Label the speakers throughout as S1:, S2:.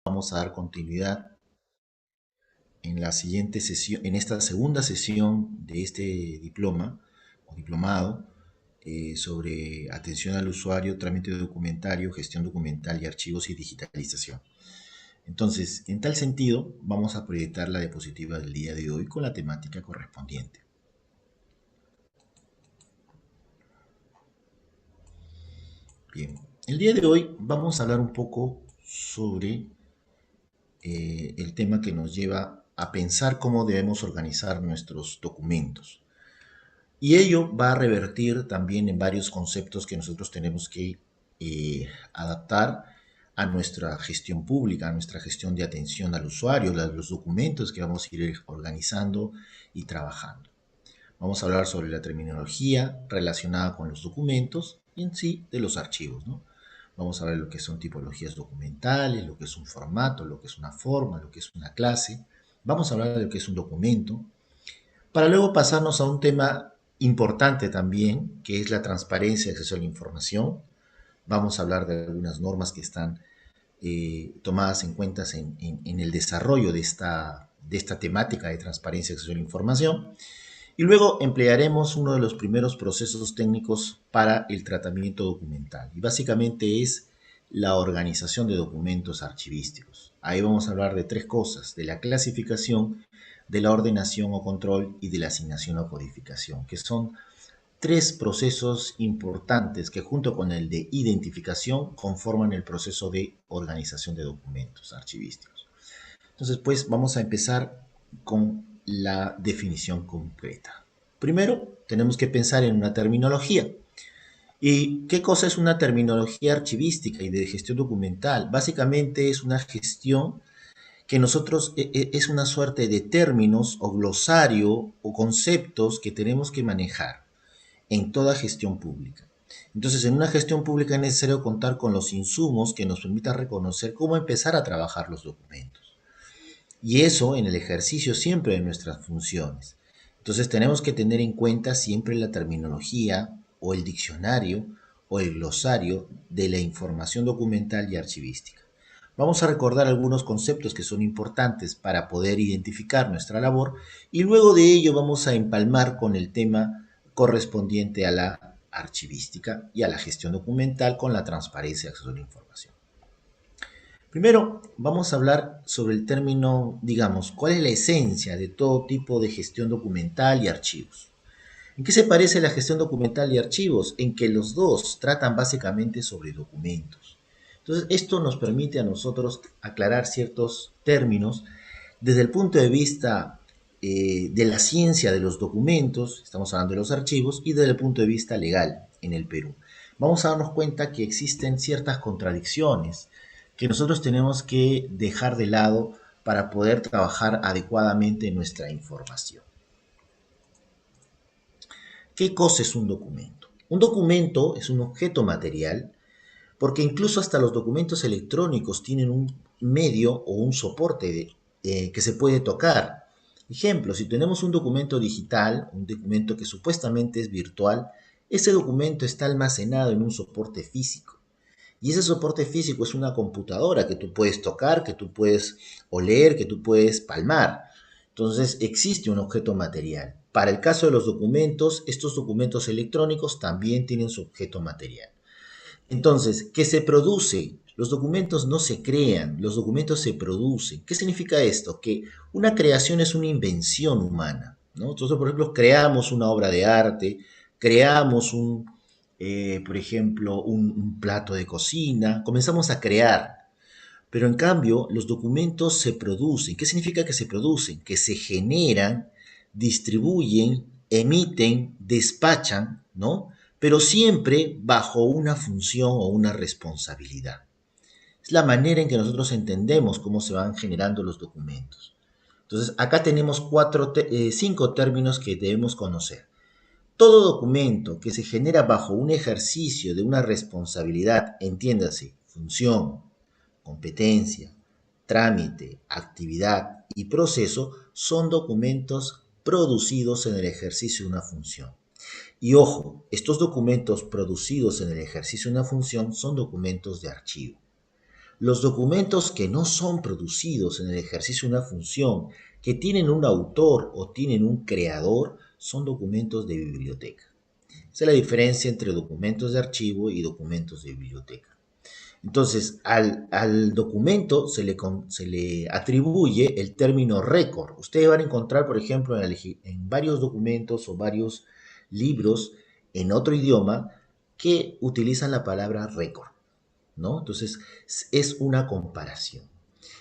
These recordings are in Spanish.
S1: Vamos a dar continuidad en la siguiente sesión, en esta segunda sesión de este diploma o diplomado sobre atención al usuario, trámite documentario, gestión documental y archivos y digitalización. Entonces, en tal sentido, vamos a proyectar la diapositiva del día de hoy con la temática correspondiente. Bien, el día de hoy vamos a hablar un poco sobre el tema que nos lleva a pensar cómo debemos organizar nuestros documentos. Y ello va a revertir también en varios conceptos que nosotros tenemos que adaptar a nuestra gestión pública, a nuestra gestión de atención al usuario, los documentos que vamos a ir organizando y trabajando. Vamos a hablar sobre la terminología relacionada con los documentos y en sí de los archivos, ¿no? Vamos a ver lo que son tipologías documentales, lo que es un formato, lo que es una forma, lo que es una clase. Vamos a hablar de lo que es un documento, para luego pasarnos a un tema importante también, que es la transparencia y acceso a la información. Vamos a hablar de algunas normas que están tomadas en cuenta en el desarrollo de esta temática de transparencia y acceso a la información. Y luego emplearemos uno de los primeros procesos técnicos para el tratamiento documental. Y básicamente es la organización de documentos archivísticos. Ahí vamos a hablar de tres cosas: de la clasificación, de la ordenación o control y de la asignación o codificación, que son tres procesos importantes que junto con el de identificación conforman el proceso de organización de documentos archivísticos. Entonces, pues vamos a empezar con la definición concreta. Primero, tenemos que pensar en una terminología. ¿Y qué cosa es una terminología archivística y de gestión documental? Básicamente es una gestión que nosotros es una suerte de términos o glosario o conceptos que tenemos que manejar en toda gestión pública. Entonces, en una gestión pública es necesario contar con los insumos que nos permitan reconocer cómo empezar a trabajar los documentos. Y eso en el ejercicio siempre de nuestras funciones. Entonces tenemos que tener en cuenta siempre la terminología o el diccionario o el glosario de la información documental y archivística. Vamos a recordar algunos conceptos que son importantes para poder identificar nuestra labor y luego de ello vamos a empalmar con el tema correspondiente a la archivística y a la gestión documental con la transparencia y acceso a la información. Primero, vamos a hablar sobre el término, digamos, cuál es la esencia de todo tipo de gestión documental y archivos. ¿En qué se parece la gestión documental y archivos? En que los dos tratan básicamente sobre documentos. Entonces, esto nos permite a nosotros aclarar ciertos términos desde el punto de vista de la ciencia de los documentos, estamos hablando de los archivos, y desde el punto de vista legal en el Perú. Vamos a darnos cuenta que existen ciertas contradicciones que nosotros tenemos que dejar de lado para poder trabajar adecuadamente nuestra información. ¿Qué cosa es un documento? Un documento es un objeto material porque incluso hasta los documentos electrónicos tienen un medio o un soporte que se puede tocar. Ejemplo, si tenemos un documento digital, un documento que supuestamente es virtual, ese documento está almacenado en un soporte físico. Y ese soporte físico es una computadora que tú puedes tocar, que tú puedes oler, que tú puedes palmar. Entonces existe un objeto material. Para el caso de los documentos, estos documentos electrónicos también tienen su objeto material. Entonces, ¿qué se produce? Los documentos no se crean, los documentos se producen. ¿Qué significa esto? Que una creación es una invención humana, ¿no? Entonces, por ejemplo, creamos una obra de arte, creamos por ejemplo, un plato de cocina, comenzamos a crear. Pero en cambio, los documentos se producen. ¿Qué significa que se producen? Que se generan, distribuyen, emiten, despachan, ¿no? Pero siempre bajo una función o una responsabilidad. Es la manera en que nosotros entendemos cómo se van generando los documentos. Entonces, acá tenemos cinco términos que debemos conocer. Todo documento que se genera bajo un ejercicio de una responsabilidad, entiéndase, función, competencia, trámite, actividad y proceso, son documentos producidos en el ejercicio de una función. Y ojo, estos documentos producidos en el ejercicio de una función son documentos de archivo. Los documentos que no son producidos en el ejercicio de una función, que tienen un autor o tienen un creador, son documentos de biblioteca. Esa es la diferencia entre documentos de archivo y documentos de biblioteca. Entonces, al documento se le atribuye el término récord. Ustedes van a encontrar, por ejemplo, en varios documentos o varios libros en otro idioma que utilizan la palabra récord, ¿no? Entonces, es una comparación.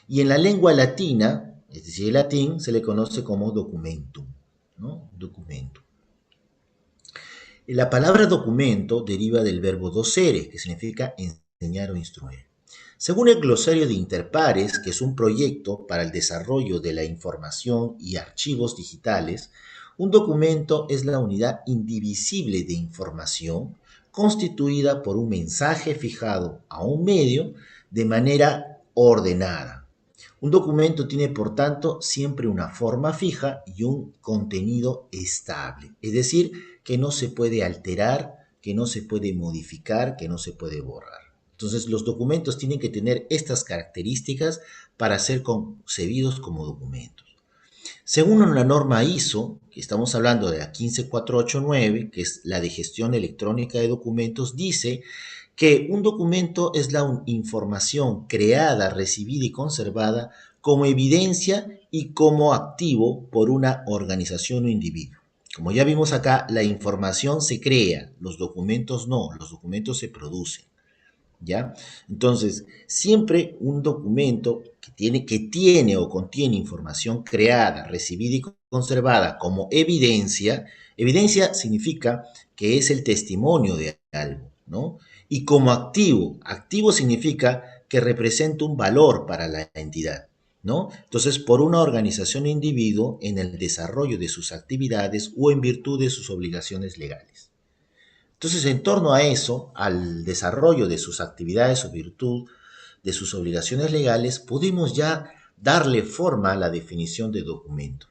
S1: Y en la lengua latina, es decir, el latín, se le conoce como documentum, ¿no? Documentum. La palabra documento deriva del verbo docere, que significa enseñar o instruir. Según el glosario de Interpares, que es un proyecto para el desarrollo de la información y archivos digitales, un documento es la unidad indivisible de información constituida por un mensaje fijado a un medio de manera ordenada. Un documento tiene, por tanto, siempre una forma fija y un contenido estable, es decir, que no se puede alterar, que no se puede modificar, que no se puede borrar. Entonces, los documentos tienen que tener estas características para ser concebidos como documentos. Según la norma ISO, que estamos hablando de la 15489, que es la de gestión electrónica de documentos, dice que un documento es la información creada, recibida y conservada como evidencia y como activo por una organización o individuo. Como ya vimos acá, la información se crea, los documentos no, los documentos se producen. ¿Ya? Entonces, siempre un documento que tiene o contiene información creada, recibida y conservada como evidencia, evidencia significa que es el testimonio de algo, ¿no? Y como activo, activo significa que representa un valor para la entidad, ¿no? Entonces, por una organización o individuo en el desarrollo de sus actividades o en virtud de sus obligaciones legales. Entonces, en torno a eso, al desarrollo de sus actividades o virtud de sus obligaciones legales, pudimos ya darle forma a la definición de documento.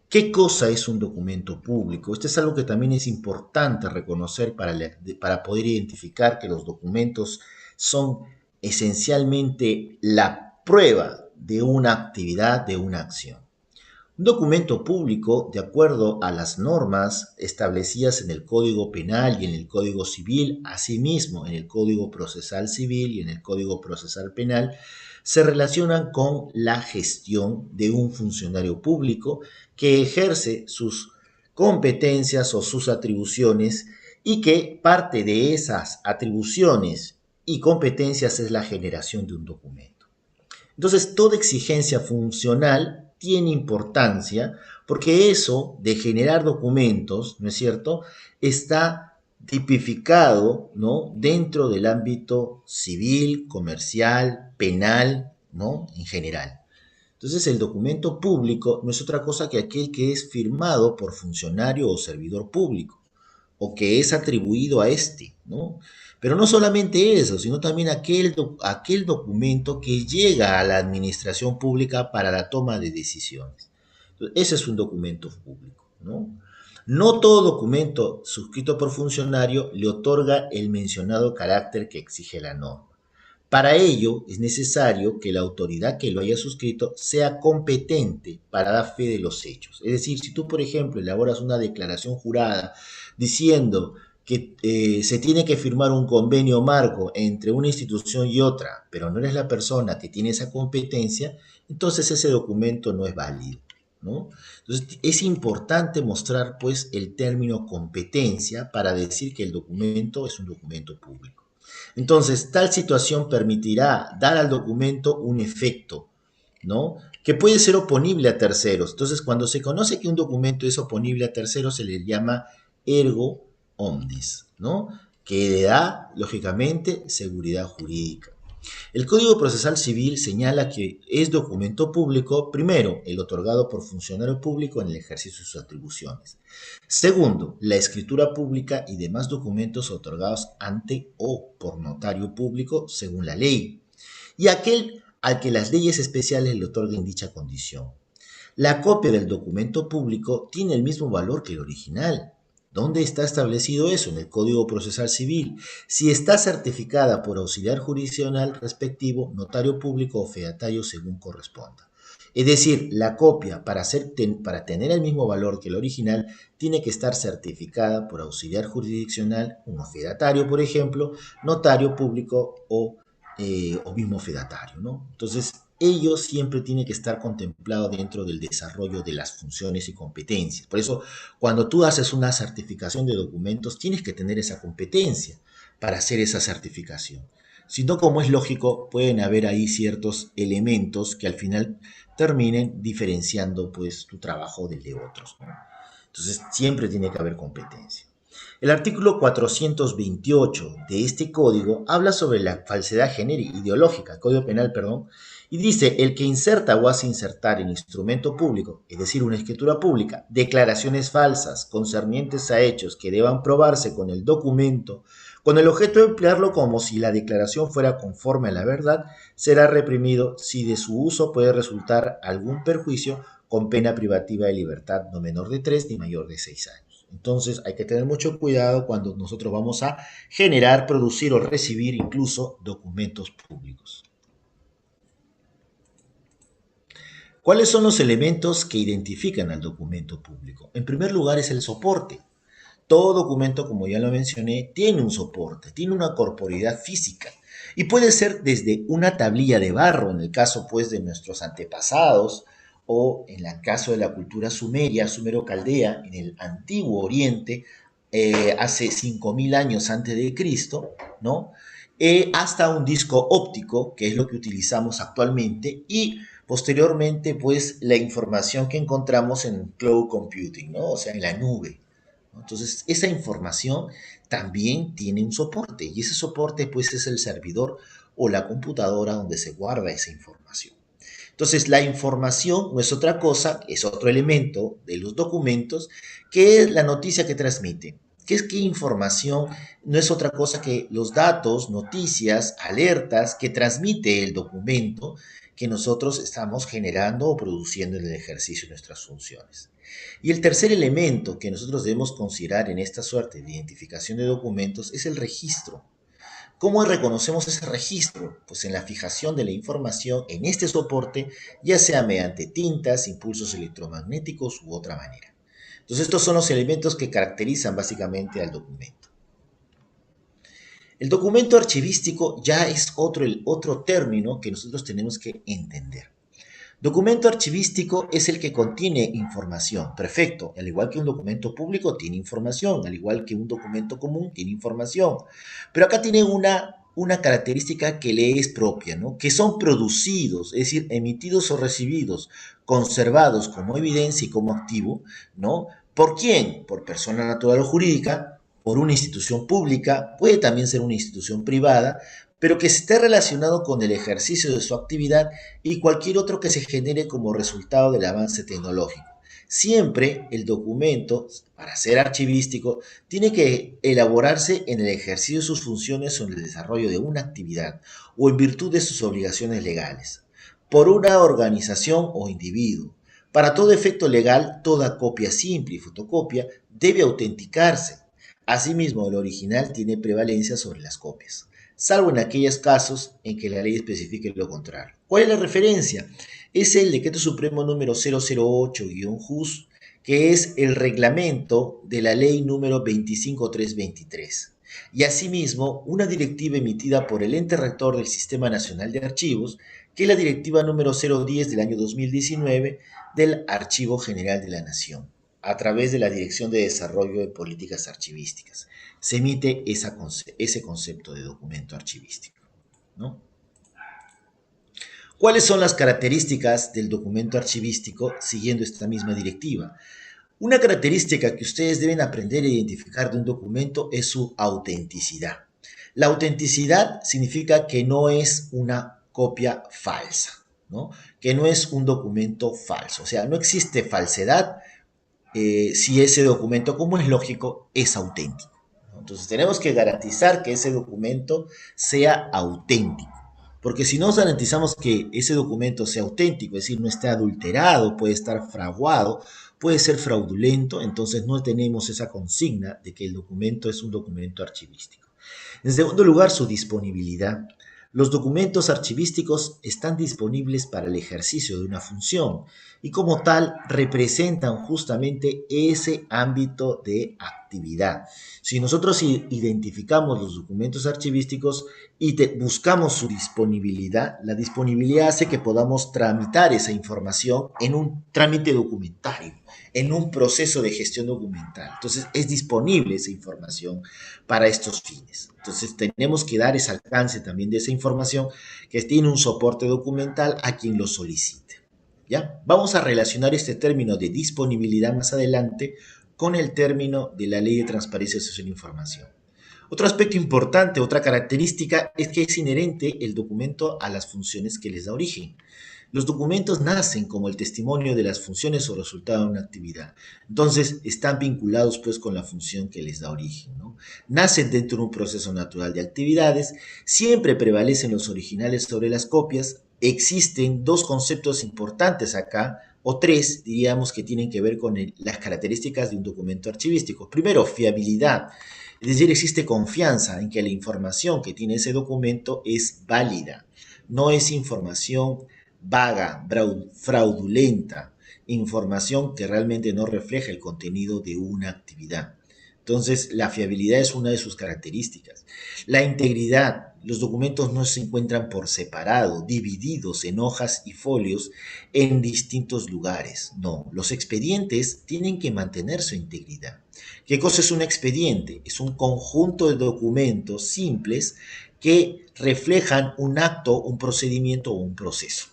S1: ¿Qué cosa es un documento público? Esto es algo que también es importante reconocer para poder identificar que los documentos son esencialmente la prueba de una actividad, de una acción. Un documento público, de acuerdo a las normas establecidas en el Código Penal y en el Código Civil, asimismo en el Código Procesal Civil y en el Código Procesal Penal, se relacionan con la gestión de un funcionario público que ejerce sus competencias o sus atribuciones y que parte de esas atribuciones y competencias es la generación de un documento. Entonces, toda exigencia funcional tiene importancia porque eso de generar documentos, ¿no es cierto?, está tipificado, ¿no?, dentro del ámbito civil, comercial, penal, ¿no?, en general. Entonces, el documento público no es otra cosa que aquel que es firmado por funcionario o servidor público o que es atribuido a este, ¿no? Pero no solamente eso, sino también aquel documento que llega a la administración pública para la toma de decisiones. Entonces, ese es un documento público, ¿no? No todo documento suscrito por funcionario le otorga el mencionado carácter que exige la norma. Para ello es necesario que la autoridad que lo haya suscrito sea competente para dar fe de los hechos. Es decir, si tú, por ejemplo, elaboras una declaración jurada diciendo que se tiene que firmar un convenio marco entre una institución y otra, pero no eres la persona que tiene esa competencia, entonces ese documento no es válido, ¿no? Entonces es importante mostrar pues el término competencia para decir que el documento es un documento público. Entonces, tal situación permitirá dar al documento un efecto, ¿no?, que puede ser oponible a terceros. Entonces, cuando se conoce que un documento es oponible a terceros, se le llama ergo omnes, ¿no?, que le da, lógicamente, seguridad jurídica. El Código Procesal Civil señala que es documento público, primero, el otorgado por funcionario público en el ejercicio de sus atribuciones. Segundo, la escritura pública y demás documentos otorgados ante o por notario público según la ley. Y aquel al que las leyes especiales le otorguen dicha condición. La copia del documento público tiene el mismo valor que el original. ¿Dónde está establecido eso? En el Código Procesal Civil. Si está certificada por auxiliar jurisdiccional respectivo, notario público o fedatario según corresponda. Es decir, la copia para tener el mismo valor que el original tiene que estar certificada por auxiliar jurisdiccional, un fedatario, por ejemplo, notario público o mismo fedatario, ¿no? Entonces, ello siempre tiene que estar contemplado dentro del desarrollo de las funciones y competencias. Por eso, cuando tú haces una certificación de documentos, tienes que tener esa competencia para hacer esa certificación. Si no, como es lógico, pueden haber ahí ciertos elementos que al final terminen diferenciando pues tu trabajo del de otros, ¿no? Entonces, siempre tiene que haber competencia. El artículo 428 de este código habla sobre la falsedad ideológica, código penal, perdón, y dice, el que inserta o hace insertar en instrumento público, es decir, una escritura pública, declaraciones falsas concernientes a hechos que deban probarse con el documento, con el objeto de emplearlo como si la declaración fuera conforme a la verdad, será reprimido si de su uso puede resultar algún perjuicio con pena privativa de libertad no menor de 3 ni mayor de 6 años. Entonces hay que tener mucho cuidado cuando nosotros vamos a generar, producir o recibir incluso documentos públicos. ¿Cuáles son los elementos que identifican al documento público? En primer lugar es el soporte. Todo documento, como ya lo mencioné, tiene un soporte, tiene una corporeidad física y puede ser desde una tablilla de barro, en el caso pues de nuestros antepasados, o en el caso de la cultura sumeria, sumero-caldea, en el antiguo Oriente, hace 5000 años antes de Cristo, ¿no? Hasta un disco óptico, que es lo que utilizamos actualmente, y posteriormente, pues, la información que encontramos en cloud computing, ¿no? O sea, en la nube. ¿No? Entonces, esa información también tiene un soporte, y ese soporte, pues, es el servidor o la computadora donde se guarda esa información. Entonces, la información no es otra cosa, es otro elemento de los documentos, que es la noticia que transmite. ¿Qué es qué información? No es otra cosa que los datos, noticias, alertas que transmite el documento que nosotros estamos generando o produciendo en el ejercicio de nuestras funciones. Y el tercer elemento que nosotros debemos considerar en esta suerte de identificación de documentos es el registro. ¿Cómo reconocemos ese registro? Pues en la fijación de la información en este soporte, ya sea mediante tintas, impulsos electromagnéticos u otra manera. Entonces estos son los elementos que caracterizan básicamente al documento. El documento archivístico ya es otro término que nosotros tenemos que entender. Documento archivístico es el que contiene información, perfecto, al igual que un documento público tiene información, al igual que un documento común tiene información, pero acá tiene una característica que le es propia, ¿no? Que son producidos, es decir, emitidos o recibidos, conservados como evidencia y como activo, ¿no? ¿Por quién? Por persona natural o jurídica, por una institución pública, puede también ser una institución privada, pero que esté relacionado con el ejercicio de su actividad y cualquier otro que se genere como resultado del avance tecnológico. Siempre el documento, para ser archivístico, tiene que elaborarse en el ejercicio de sus funciones o en el desarrollo de una actividad o en virtud de sus obligaciones legales, por una organización o individuo. Para todo efecto legal, toda copia simple y fotocopia debe autenticarse. Asimismo, el original tiene prevalencia sobre las copias, salvo en aquellos casos en que la ley especifique lo contrario. ¿Cuál es la referencia? Es el Decreto Supremo número 008-JUS, que es el reglamento de la ley número 25323. Y asimismo, una directiva emitida por el ente rector del Sistema Nacional de Archivos, que es la directiva número 010 del año 2019 del Archivo General de la Nación, a través de la Dirección de Desarrollo de Políticas Archivísticas. Se emite ese concepto de documento archivístico, ¿no? ¿Cuáles son las características del documento archivístico siguiendo esta misma directiva? Una característica que ustedes deben aprender a identificar de un documento es su autenticidad. La autenticidad significa que no es una copia falsa, ¿no? Que no es un documento falso. O sea, no existe falsedad si ese documento, como es lógico, es auténtico. Entonces tenemos que garantizar que ese documento sea auténtico. Porque si no garantizamos que ese documento sea auténtico, es decir, no esté adulterado, puede estar fraguado, puede ser fraudulento, entonces no tenemos esa consigna de que el documento es un documento archivístico. En segundo lugar, su disponibilidad. Los documentos archivísticos están disponibles para el ejercicio de una función y como tal representan justamente ese ámbito de actividad. Si nosotros identificamos los documentos archivísticos y buscamos su disponibilidad, la disponibilidad hace que podamos tramitar esa información en un trámite documentario, en un proceso de gestión documental. Entonces es disponible esa información para estos fines. Entonces tenemos que dar ese alcance también de esa información que tiene un soporte documental a quien lo solicite. ¿Ya? Vamos a relacionar este término de disponibilidad más adelante con el término de la Ley de Transparencia y Acceso a la Información. Otro aspecto importante, otra característica, es que es inherente el documento a las funciones que les da origen. Los documentos nacen como el testimonio de las funciones o resultado de una actividad. Entonces, están vinculados pues con la función que les da origen, ¿no? Nacen dentro de un proceso natural de actividades, siempre prevalecen los originales sobre las copias. Existen dos conceptos importantes acá, o tres, diríamos, que tienen que ver con las características de un documento archivístico. Primero, fiabilidad. Es decir, existe confianza en que la información que tiene ese documento es válida. No es información vaga, fraudulenta, información que realmente no refleja el contenido de una actividad. Entonces, la fiabilidad es una de sus características. La integridad. Los documentos no se encuentran por separado, divididos en hojas y folios en distintos lugares. No, los expedientes tienen que mantener su integridad. ¿Qué cosa es un expediente? Es un conjunto de documentos simples que reflejan un acto, un procedimiento o un proceso,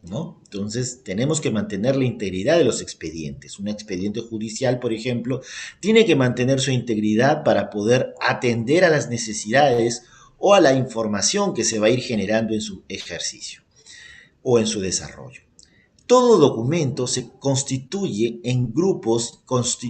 S1: ¿no? Entonces, tenemos que mantener la integridad de los expedientes. Un expediente judicial, por ejemplo, tiene que mantener su integridad para poder atender a las necesidades o a la información que se va a ir generando en su ejercicio o en su desarrollo. Todo documento se constituye en grupos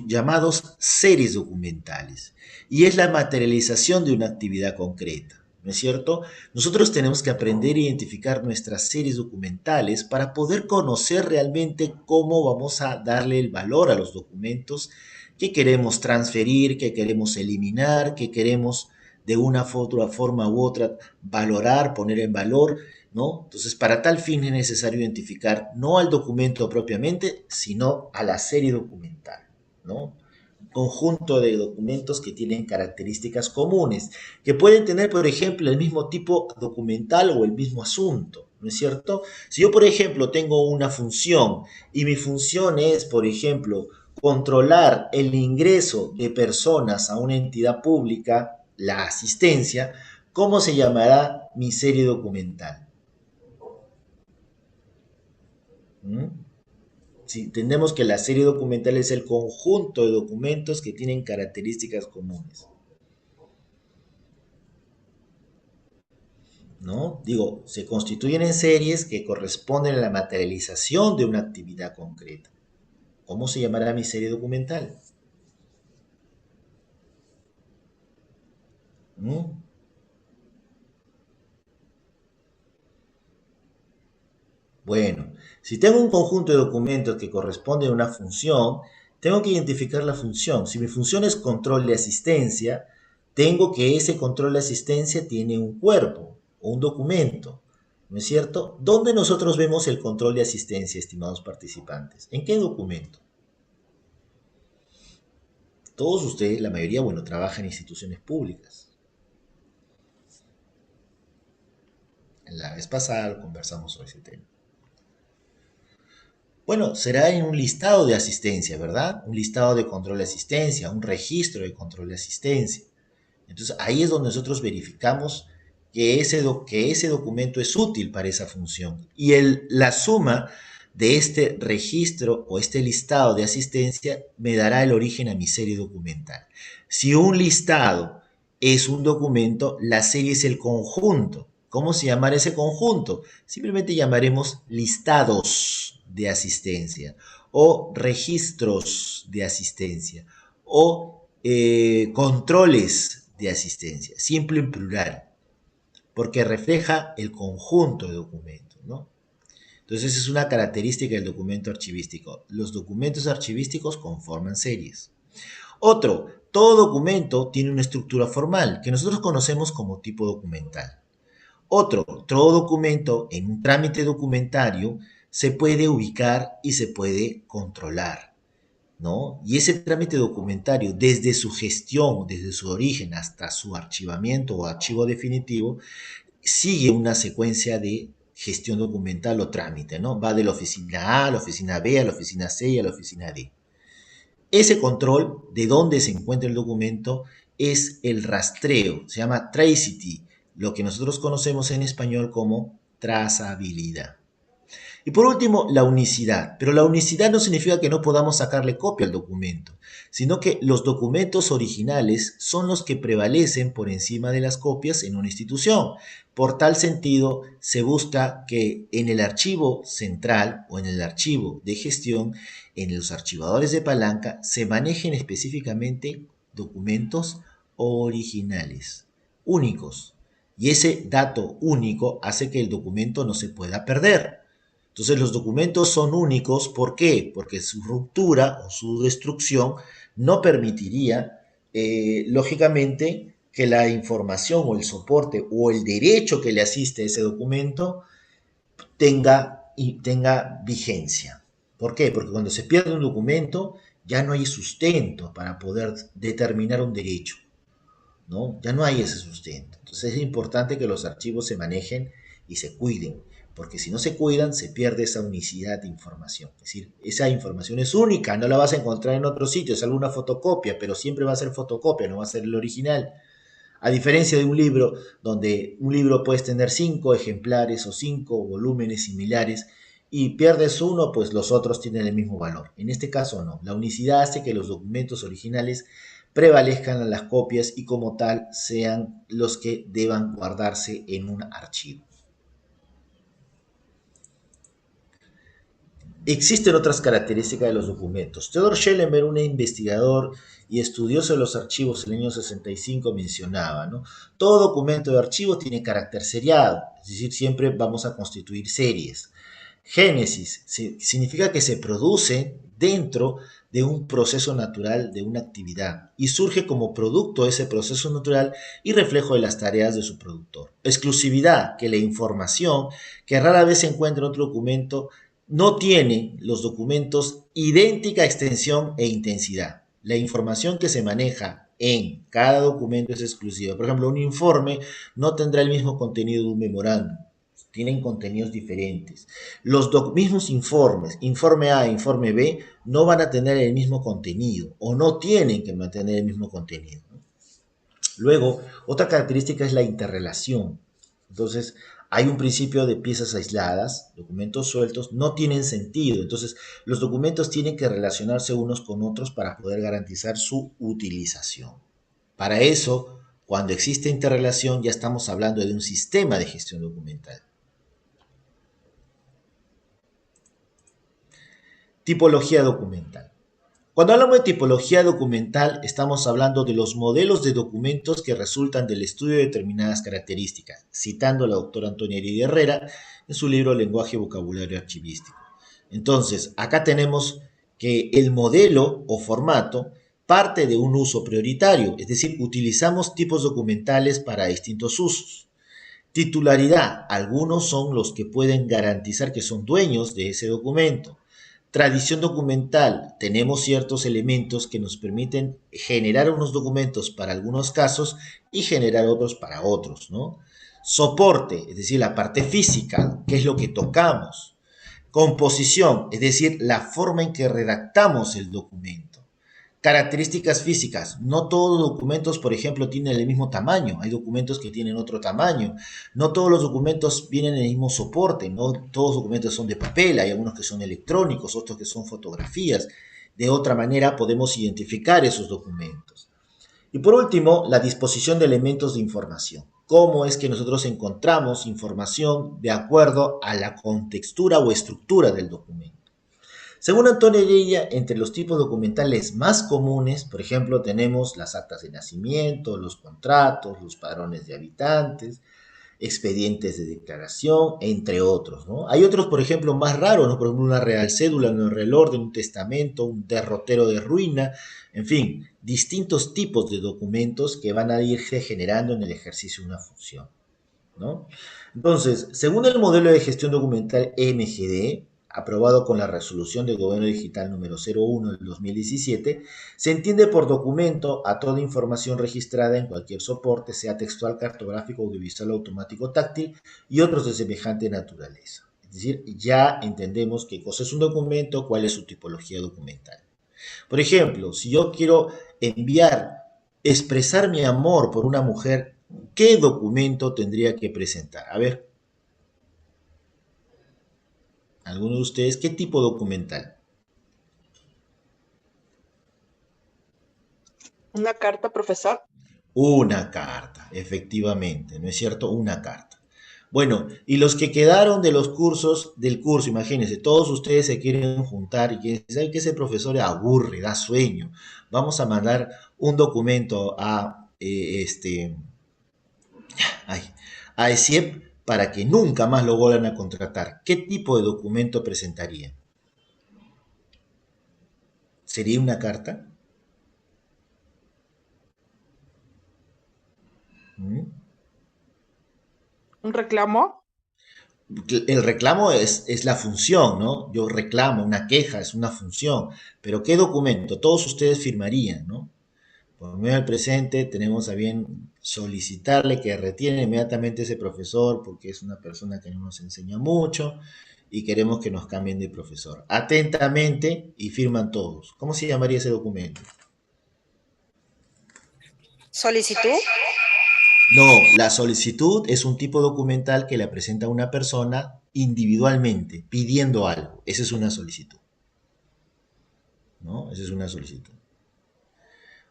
S1: llamados series documentales y es la materialización de una actividad concreta. ¿No es cierto? Nosotros tenemos que aprender a identificar nuestras series documentales para poder conocer realmente cómo vamos a darle el valor a los documentos que queremos transferir, que queremos eliminar, que queremos de una forma u otra valorar, poner en valor, ¿no? Entonces, para tal fin es necesario identificar no al documento propiamente, sino a la serie documental, ¿no? Un conjunto de documentos que tienen características comunes, que pueden tener, por ejemplo, el mismo tipo documental o el mismo asunto, ¿no es cierto? Si yo, por ejemplo, tengo una función y mi función es, por ejemplo, controlar el ingreso de personas a una entidad pública, la asistencia, ¿cómo se llamará mi serie documental? ¿Mm? Si entendemos que la serie documental es el conjunto de documentos que tienen características comunes, ¿no? Digo, se constituyen en series que corresponden a la materialización de una actividad concreta. ¿Cómo se llamará mi serie documental? ¿Mm? Bueno, si tengo un conjunto de documentos que corresponden a una función, tengo que identificar la función. Si mi función es control de asistencia, tengo que ese control de asistencia tiene un cuerpo o un documento, ¿no es cierto? ¿Dónde nosotros vemos el control de asistencia, estimados participantes? ¿En qué documento? Todos ustedes, la mayoría, bueno, trabajan en instituciones públicas. En la vez pasada conversamos sobre ese tema. Bueno, será en un listado de asistencia, ¿verdad? Un listado de control de asistencia, un registro de control de asistencia. Entonces ahí es donde nosotros verificamos que ese documento es útil para esa función. Y la suma de este registro o este listado de asistencia me dará el origen a mi serie documental. Si un listado es un documento, la serie es el conjunto. ¿Cómo se llamará ese conjunto? Simplemente llamaremos listados de asistencia o registros de asistencia o controles de asistencia, siempre en plural. porque refleja el conjunto de documentos, ¿no? Entonces, esa es una característica del documento archivístico. Los documentos archivísticos conforman series. Otro, todo documento tiene una estructura formal que nosotros conocemos como tipo documental. Otro, todo documento en un trámite documentario se puede ubicar y se puede controlar, ¿no? Y ese trámite documentario, desde su gestión, desde su origen hasta su archivamiento o archivo definitivo, sigue una secuencia de gestión documental o trámite, ¿no? Va de la oficina A a la oficina B, a la oficina C y a la oficina D. Ese control de dónde se encuentra el documento es el rastreo, se llama tracity, lo que nosotros conocemos en español como trazabilidad. Y por último, la unicidad. Pero la unicidad no significa que no podamos sacarle copia al documento, sino que los documentos originales son los que prevalecen por encima de las copias en una institución. Por tal sentido, se busca que en el archivo central o en el archivo de gestión, en los archivadores de palanca, se manejen específicamente documentos originales, únicos. Y ese dato único hace que el documento no se pueda perder. Entonces los documentos son únicos, ¿por qué? Porque su ruptura o su destrucción no permitiría, lógicamente, que la información o el soporte o el derecho que le asiste a ese documento tenga vigencia. ¿Por qué? Porque cuando se pierde un documento ya no hay sustento para poder determinar un derecho, ¿no? Ya no hay ese sustento. Entonces es importante que los archivos se manejen y se cuiden, porque si no se cuidan se pierde esa unicidad de información. Es decir, esa información es única, no la vas a encontrar en otro sitio, es alguna fotocopia, pero siempre va a ser fotocopia, no va a ser el original. A diferencia de un libro, donde un libro puedes tener 5 ejemplares o 5 volúmenes similares y pierdes uno, pues los otros tienen el mismo valor. En este caso no. La unicidad hace que los documentos originales prevalezcan a las copias y como tal sean los que deban guardarse en un archivo. Existen otras características de los documentos. Theodor Schellenberg, un investigador y estudioso de los archivos en el año 65, mencionaba, ¿no? Todo documento de archivo tiene carácter seriado, es decir, siempre vamos a constituir series. Génesis significa que se produce dentro de un proceso natural de una actividad y surge como producto de ese proceso natural y reflejo de las tareas de su productor. Exclusividad, que la información que rara vez se encuentra en otro documento no tiene los documentos idéntica extensión e intensidad. La información que se maneja en cada documento es exclusiva. Por ejemplo, un informe no tendrá el mismo contenido de un memorándum. Tienen contenidos diferentes. Los mismos informes, informe A e informe B, no van a tener el mismo contenido o no tienen que mantener el mismo contenido. Luego, otra característica es la interrelación. Entonces, hay un principio de piezas aisladas, documentos sueltos, no tienen sentido. Entonces, los documentos tienen que relacionarse unos con otros para poder garantizar su utilización. Para eso, cuando existe interrelación, ya estamos hablando de un sistema de gestión documental. Tipología documental. Cuando hablamos de tipología documental, estamos hablando de los modelos de documentos que resultan del estudio de determinadas características, citando a la doctora Antonia Heredia Herrera en su libro Lenguaje y Vocabulario Archivístico. Entonces, acá tenemos que el modelo o formato parte de un uso prioritario, es decir, utilizamos tipos documentales para distintos usos. Titularidad, algunos son los que pueden garantizar que son dueños de ese documento. Tradición documental, tenemos ciertos elementos que nos permiten generar unos documentos para algunos casos y generar otros para otros, ¿no? Soporte, es decir, la parte física, qué es lo que tocamos. Composición, es decir, la forma en que redactamos el documento. Características físicas. No todos los documentos, por ejemplo, tienen el mismo tamaño. Hay documentos que tienen otro tamaño. No todos los documentos vienen en el mismo soporte. No todos los documentos son de papel. Hay algunos que son electrónicos, otros que son fotografías. De otra manera podemos identificar esos documentos. Y por último, la disposición de elementos de información. ¿Cómo es que nosotros encontramos información de acuerdo a la contextura o estructura del documento? Según Antonio Heredia, entre los tipos documentales más comunes, por ejemplo, tenemos las actas de nacimiento, los contratos, los padrones de habitantes, expedientes de declaración, entre otros, ¿no? Hay otros, por ejemplo, más raros, ¿no? Por ejemplo, una real cédula, un real orden, un testamento, un derrotero de ruina, en fin, distintos tipos de documentos que van a irse generando en el ejercicio de una función, ¿no? Entonces, según el modelo de gestión documental MGD, aprobado con la resolución del Gobierno Digital número 01 del 2017, se entiende por documento a toda información registrada en cualquier soporte, sea textual, cartográfico, audiovisual, automático, táctil y otros de semejante naturaleza. Es decir, ya entendemos qué cosa es un documento, cuál es su tipología documental. Por ejemplo, si yo quiero enviar, expresar mi amor por una mujer, ¿qué documento tendría que presentar? A ver, ¿alguno de ustedes qué tipo documental?
S2: Una carta, profesor.
S1: Una carta, efectivamente, ¿no es cierto? Una carta. Bueno, y los que quedaron de los cursos, del curso, imagínense, todos ustedes se quieren juntar y quieren, ¿saben que ese profesor aburre, da sueño? Vamos a mandar un documento a, ay, a ESIEP para que nunca más lo vuelvan a contratar. ¿Qué tipo de documento presentaría? ¿Sería una carta? ¿Mm?
S2: Un reclamo.
S1: El reclamo es la función, ¿no? Yo reclamo, una queja es una función, pero ¿qué documento? Todos ustedes firmarían, ¿no? Por medio del presente tenemos a bien solicitarle que retiene inmediatamente ese profesor porque es una persona que no nos enseña mucho y queremos que nos cambien de profesor. Atentamente y firman todos. ¿Cómo se llamaría ese documento?
S3: ¿Solicitud?
S1: No, la solicitud es un tipo documental que le presenta a una persona individualmente, pidiendo algo. Esa es una solicitud, ¿no? Esa es una solicitud.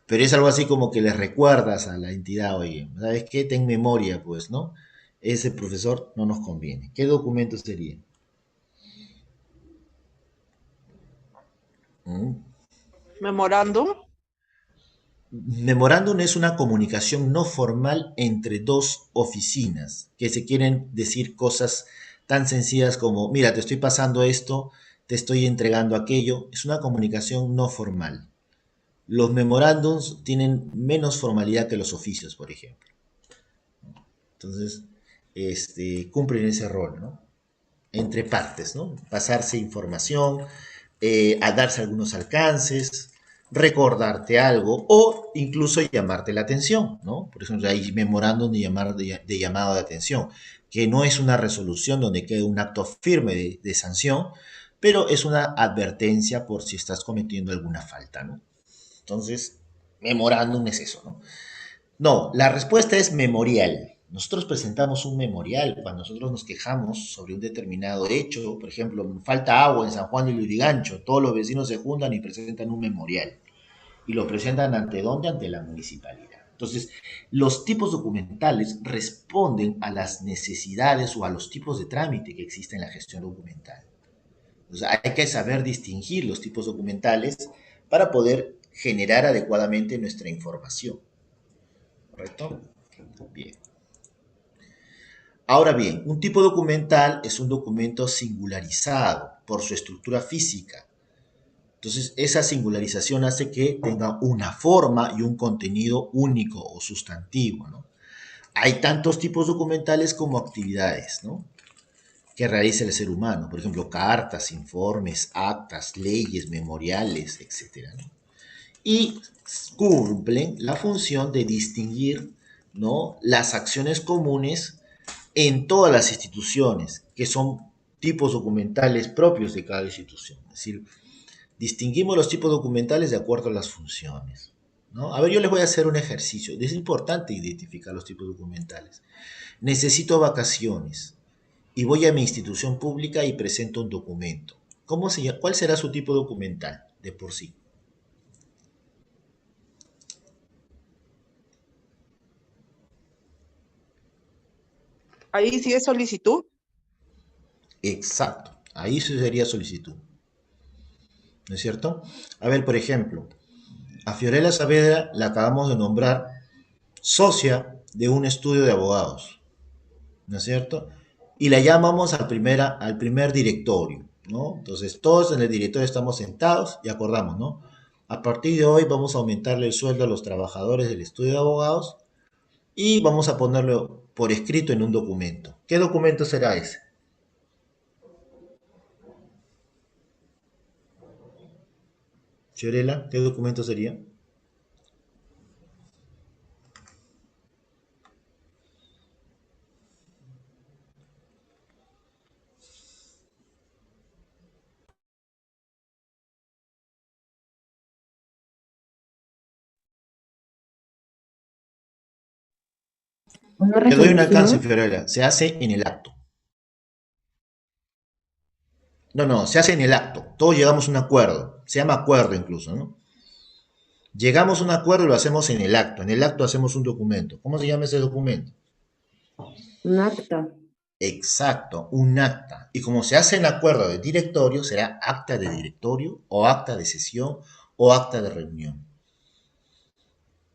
S1: Pero es algo así como que le recuerdas a la entidad, oye, ¿sabes qué? Ten memoria, pues, ¿no? Ese profesor no nos conviene. ¿Qué documento sería? ¿Mm?
S2: Memorándum.
S1: Memorándum es una comunicación no formal entre dos oficinas que se quieren decir cosas tan sencillas como, mira, te estoy pasando esto, te estoy entregando aquello. Es una comunicación no formal. Los memorándums tienen menos formalidad que los oficios, por ejemplo. Entonces, cumplen ese rol, ¿no? Entre partes, ¿no? Pasarse información, a darse algunos alcances, recordarte algo o incluso llamarte la atención, ¿no? Por ejemplo, hay memorándum de llamado de atención, que no es una resolución donde quede un acto firme de sanción, pero es una advertencia por si estás cometiendo alguna falta, ¿no? Entonces, memorándum es eso, ¿no? No, la respuesta es memorial. Nosotros presentamos un memorial cuando nosotros nos quejamos sobre un determinado hecho. Por ejemplo, falta agua en San Juan de Lurigancho. Todos los vecinos se juntan y presentan un memorial. ¿Y lo presentan ante dónde? Ante la municipalidad. Entonces, los tipos documentales responden a las necesidades o a los tipos de trámite que existen en la gestión documental. O sea, hay que saber distinguir los tipos documentales para poder generar adecuadamente nuestra información. ¿Correcto? Bien. Ahora bien, un tipo documental es un documento singularizado por su estructura física. Entonces, esa singularización hace que tenga una forma y un contenido único o sustantivo, ¿no? Hay tantos tipos documentales como actividades, ¿no? Que realiza el ser humano. Por ejemplo, cartas, informes, actas, leyes, memoriales, etcétera, ¿no? Y cumplen la función de distinguir, ¿no? Las acciones comunes en todas las instituciones, que son tipos documentales propios de cada institución. Es decir, distinguimos los tipos documentales de acuerdo a las funciones, ¿no? A ver, yo les voy a hacer un ejercicio. Es importante identificar los tipos documentales. Necesito vacaciones y voy a mi institución pública y presento un documento. ¿Cuál será su tipo documental de por sí?
S2: Ahí sí es solicitud.
S1: Exacto. Ahí sí sería solicitud. ¿No es cierto? A ver, por ejemplo, a Fiorella Saavedra la acabamos de nombrar socia de un estudio de abogados. ¿no es cierto? Y la llamamos al primer directorio, ¿no? Entonces, todos en el directorio estamos sentados y acordamos, ¿no? A partir de hoy vamos a aumentarle el sueldo a los trabajadores del estudio de abogados y vamos a ponerlo por escrito en un documento. ¿Qué documento será ese? Fiorella, ¿qué documento sería?
S3: ¿Una
S1: Te doy un alcance,
S3: resolución?
S1: Fiorella. Se hace en el acto. No, no, se hace en el acto. Todos llegamos a un acuerdo. Se llama acuerdo incluso, ¿no? Llegamos a un acuerdo y lo hacemos en el acto. En el acto hacemos un documento. ¿Cómo se llama ese documento?
S3: Un acta.
S1: Exacto, un acta. Y como se hace en acuerdo de directorio, será acta de directorio o acta de sesión o acta de reunión,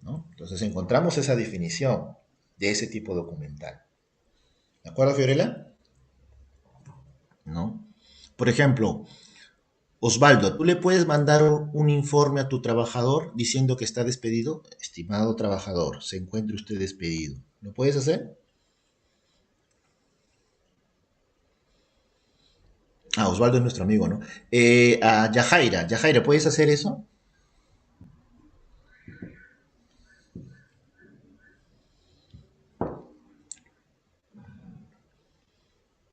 S1: ¿no? Entonces encontramos esa definición de ese tipo documental. ¿De acuerdo, Fiorella? ¿No? Por ejemplo, Osvaldo, ¿tú le puedes mandar un informe a tu trabajador diciendo que está despedido? Estimado trabajador, se encuentra usted despedido. ¿Lo puedes hacer? Ah, Osvaldo es nuestro amigo, ¿no? A Yajaira, Yajaira, ¿puedes hacer eso?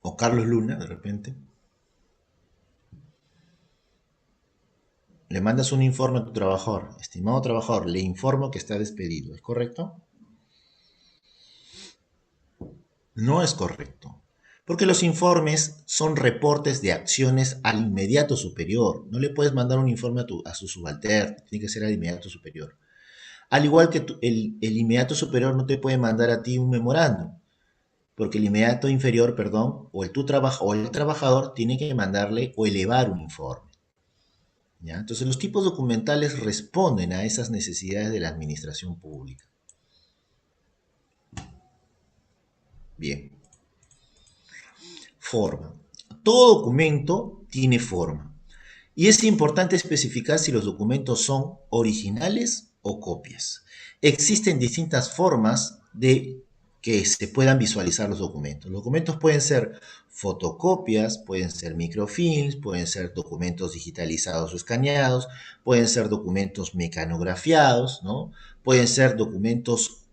S1: O Carlos Luna, de repente. Le mandas un informe a tu trabajador. Estimado trabajador, le informo que está despedido. ¿Es correcto? No es correcto. Porque los informes son reportes de acciones al inmediato superior. No le puedes mandar un informe a su subalterno. Tiene que ser al inmediato superior. Al igual que el inmediato superior no te puede mandar a ti un memorándum. Porque el inmediato inferior, perdón, o el trabajador tiene que mandarle o elevar un informe. ¿Ya? Entonces los tipos documentales responden a esas necesidades de la administración pública. Bien. Forma. Todo documento tiene forma. Y es importante especificar si los documentos son originales o copias. Existen distintas formas de que se puedan visualizar los documentos. Los documentos pueden ser fotocopias, pueden ser microfilms, pueden ser documentos digitalizados o escaneados, pueden ser documentos mecanografiados, ¿no? Pueden ser documentos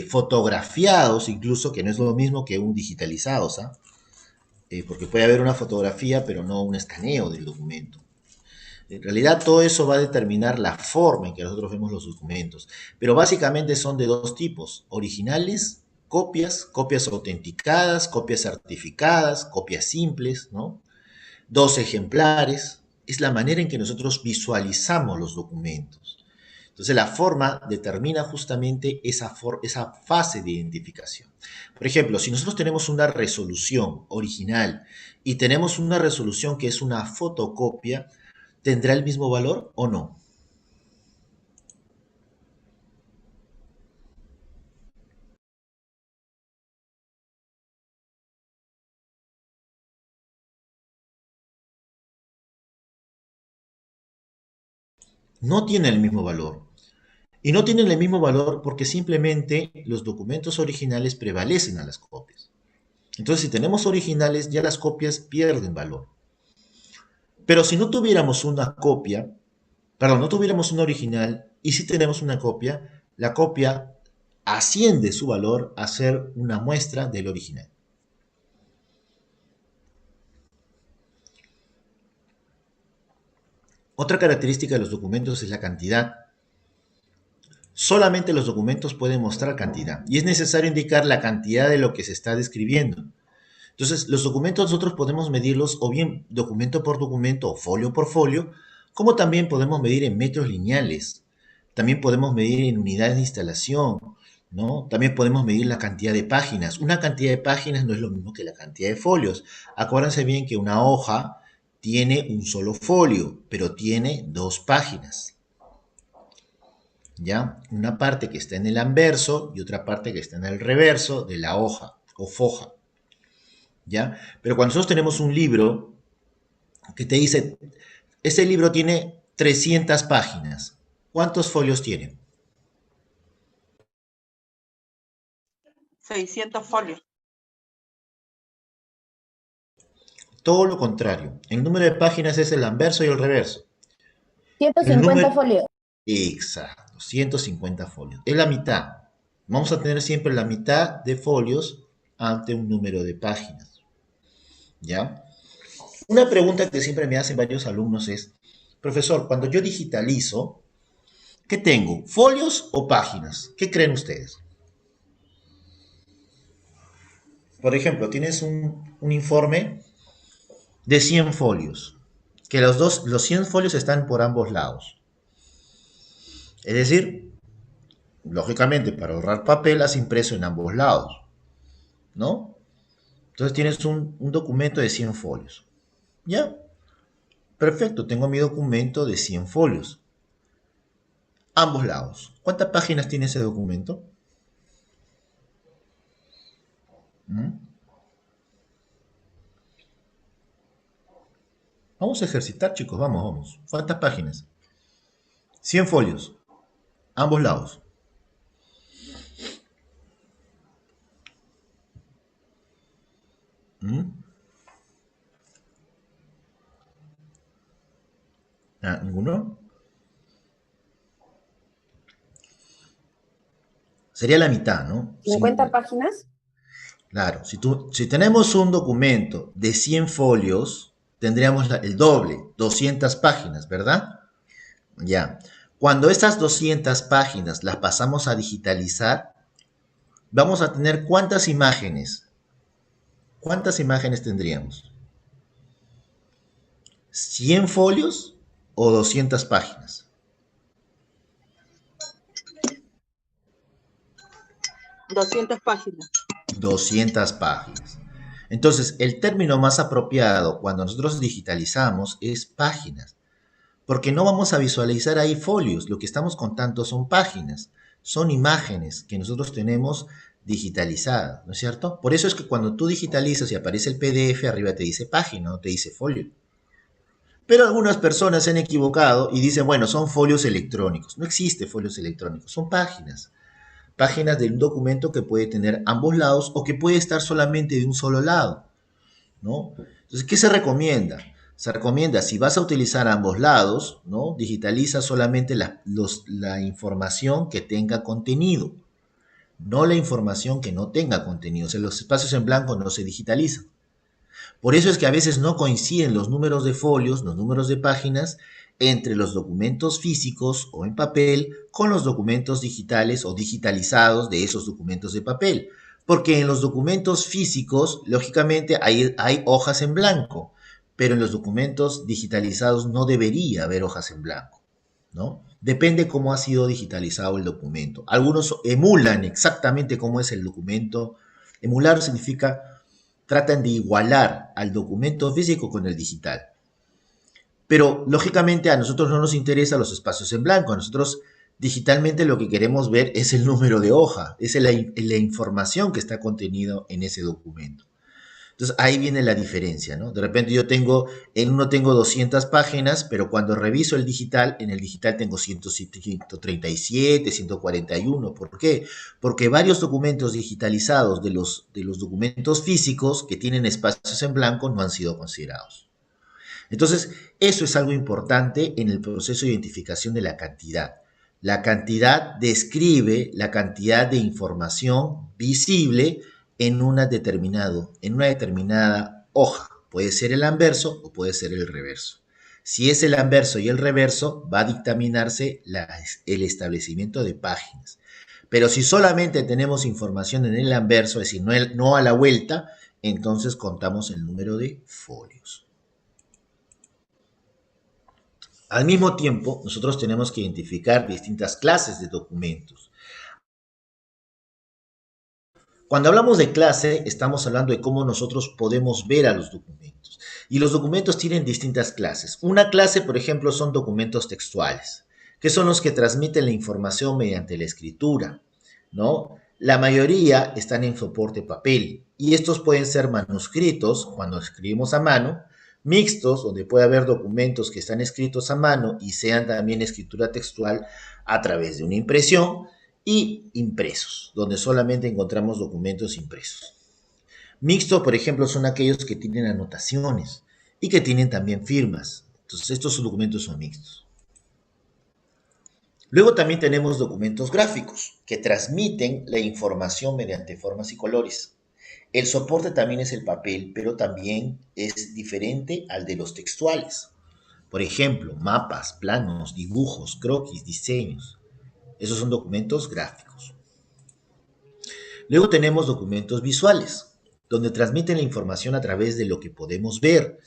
S1: fotografiados, incluso, que no es lo mismo que un digitalizado, ¿sabes? Porque puede haber una fotografía, pero no un escaneo del documento. En realidad todo eso va a determinar la forma en que nosotros vemos los documentos, pero básicamente son de dos tipos: originales, copias, copias autenticadas, copias certificadas, copias simples, ¿no? Dos ejemplares. Es la manera en que nosotros visualizamos los documentos. Entonces la forma determina justamente esa fase de identificación. Por ejemplo, si nosotros tenemos una resolución original y tenemos una resolución que es una fotocopia, ¿tendrá el mismo valor o no? No tiene el mismo valor. Y no tienen el mismo valor porque simplemente los documentos originales prevalecen a las copias. Entonces, si tenemos originales, ya las copias pierden valor. Pero si no tuviéramos una copia, perdón, no tuviéramos un original y si tenemos una copia, la copia asciende su valor a ser una muestra del original. Otra característica de los documentos es la cantidad. Solamente los documentos pueden mostrar cantidad y es necesario indicar la cantidad de lo que se está describiendo. Entonces, los documentos nosotros podemos medirlos o bien documento por documento o folio por folio, como también podemos medir en metros lineales. También podemos medir en unidades de instalación, ¿no? También podemos medir la cantidad de páginas. Una cantidad de páginas no es lo mismo que la cantidad de folios. Acuérdense bien que una hoja tiene un solo folio, pero tiene dos páginas. ¿Ya? Una parte que está en el anverso y otra parte que está en el reverso de la hoja. o foja, ¿ya? Pero cuando nosotros tenemos un libro que te dice, este libro tiene 300 páginas, ¿cuántos folios tiene?
S2: 600 folios.
S1: Todo lo contrario. El número de páginas es el anverso y el reverso. El
S3: 150
S1: número...
S3: folios.
S1: Exacto, 150 folios. Es la mitad. Vamos a tener siempre la mitad de folios ante un número de páginas. ¿Ya? Una pregunta que siempre me hacen varios alumnos es, profesor, cuando yo digitalizo, ¿qué tengo? ¿Folios o páginas? ¿Qué creen ustedes? Por ejemplo, tienes un informe de 100 folios, que los 100 folios están por ambos lados. Es decir, lógicamente, para ahorrar papel, has impreso en ambos lados, ¿no? Entonces tienes un documento de 100 folios. ¿Ya? Perfecto, tengo mi documento de 100 folios. Ambos lados. ¿Cuántas páginas tiene ese documento? ¿Mm? Vamos a ejercitar, chicos, vamos, vamos. ¿Cuántas páginas? 100 folios. Ambos lados. ¿Mm? Ah, ¿ninguno? Sería la mitad, ¿no?
S3: 50 páginas.
S1: Claro, si tenemos un documento de 100 folios, tendríamos el doble, 200 páginas, ¿verdad? Ya. Cuando estas 200 páginas las pasamos a digitalizar, vamos a tener ¿cuántas imágenes? ¿Cuántas imágenes tendríamos? ¿100 folios o 200 páginas?
S2: 200 páginas.
S1: 200 páginas. Entonces, el término más apropiado cuando nosotros digitalizamos es páginas, porque no vamos a visualizar ahí folios, lo que estamos contando son páginas, son imágenes que nosotros tenemos digitalizadas, ¿no es cierto? Por eso es que cuando tú digitalizas y aparece el PDF, arriba te dice página, no te dice folio. Pero algunas personas se han equivocado y dicen, bueno, son folios electrónicos. No existe folios electrónicos, son páginas. Páginas de un documento que puede tener ambos lados o que puede estar solamente de un solo lado, ¿no? Entonces, ¿qué se recomienda? Se recomienda, si vas a utilizar ambos lados, ¿no? Digitaliza solamente la información que tenga contenido, no la información que no tenga contenido. O sea, los espacios en blanco no se digitalizan. Por eso es que a veces no coinciden los números de folios, los números de páginas, entre los documentos físicos o en papel con los documentos digitales o digitalizados de esos documentos de papel. Porque en los documentos físicos, lógicamente, hay hojas en blanco, pero en los documentos digitalizados no debería haber hojas en blanco, ¿no? Depende cómo ha sido digitalizado el documento. Algunos emulan exactamente cómo es el documento. Emular significa tratan de igualar al documento físico con el digital. Pero lógicamente a nosotros no nos interesan los espacios en blanco, a nosotros digitalmente lo que queremos ver es el número de hoja, es la información que está contenido en ese documento. Entonces ahí viene la diferencia, ¿no? De repente en uno tengo 200 páginas, pero cuando reviso el digital, en el digital tengo 137, 141. ¿Por qué? Porque varios documentos digitalizados de los documentos físicos que tienen espacios en blanco no han sido considerados. Entonces, eso es algo importante en el proceso de identificación de la cantidad. La cantidad describe la cantidad de información visible en una determinada hoja. Puede ser el anverso o puede ser el reverso. Si es el anverso y el reverso, va a dictaminarse el establecimiento de páginas. Pero si solamente tenemos información en el anverso, es decir, no a la vuelta, entonces contamos el número de folios. Al mismo tiempo, nosotros tenemos que identificar distintas clases de documentos. Cuando hablamos de clase, estamos hablando de cómo nosotros podemos ver a los documentos. Y los documentos tienen distintas clases. Una clase, por ejemplo, son documentos textuales, que son los que transmiten la información mediante la escritura, ¿no? La mayoría están en soporte papel, y estos pueden ser manuscritos, cuando escribimos a mano, mixtos, donde puede haber documentos que están escritos a mano y sean también escritura textual a través de una impresión, y impresos, donde solamente encontramos documentos impresos. Mixto, por ejemplo, son aquellos que tienen anotaciones y que tienen también firmas. Entonces, estos documentos son mixtos. Luego también tenemos documentos gráficos, que transmiten la información mediante formas y colores. El soporte también es el papel, pero también es diferente al de los textuales. Por ejemplo, mapas, planos, dibujos, croquis, diseños. Esos son documentos gráficos. Luego tenemos documentos visuales, donde transmiten la información a través de lo que podemos ver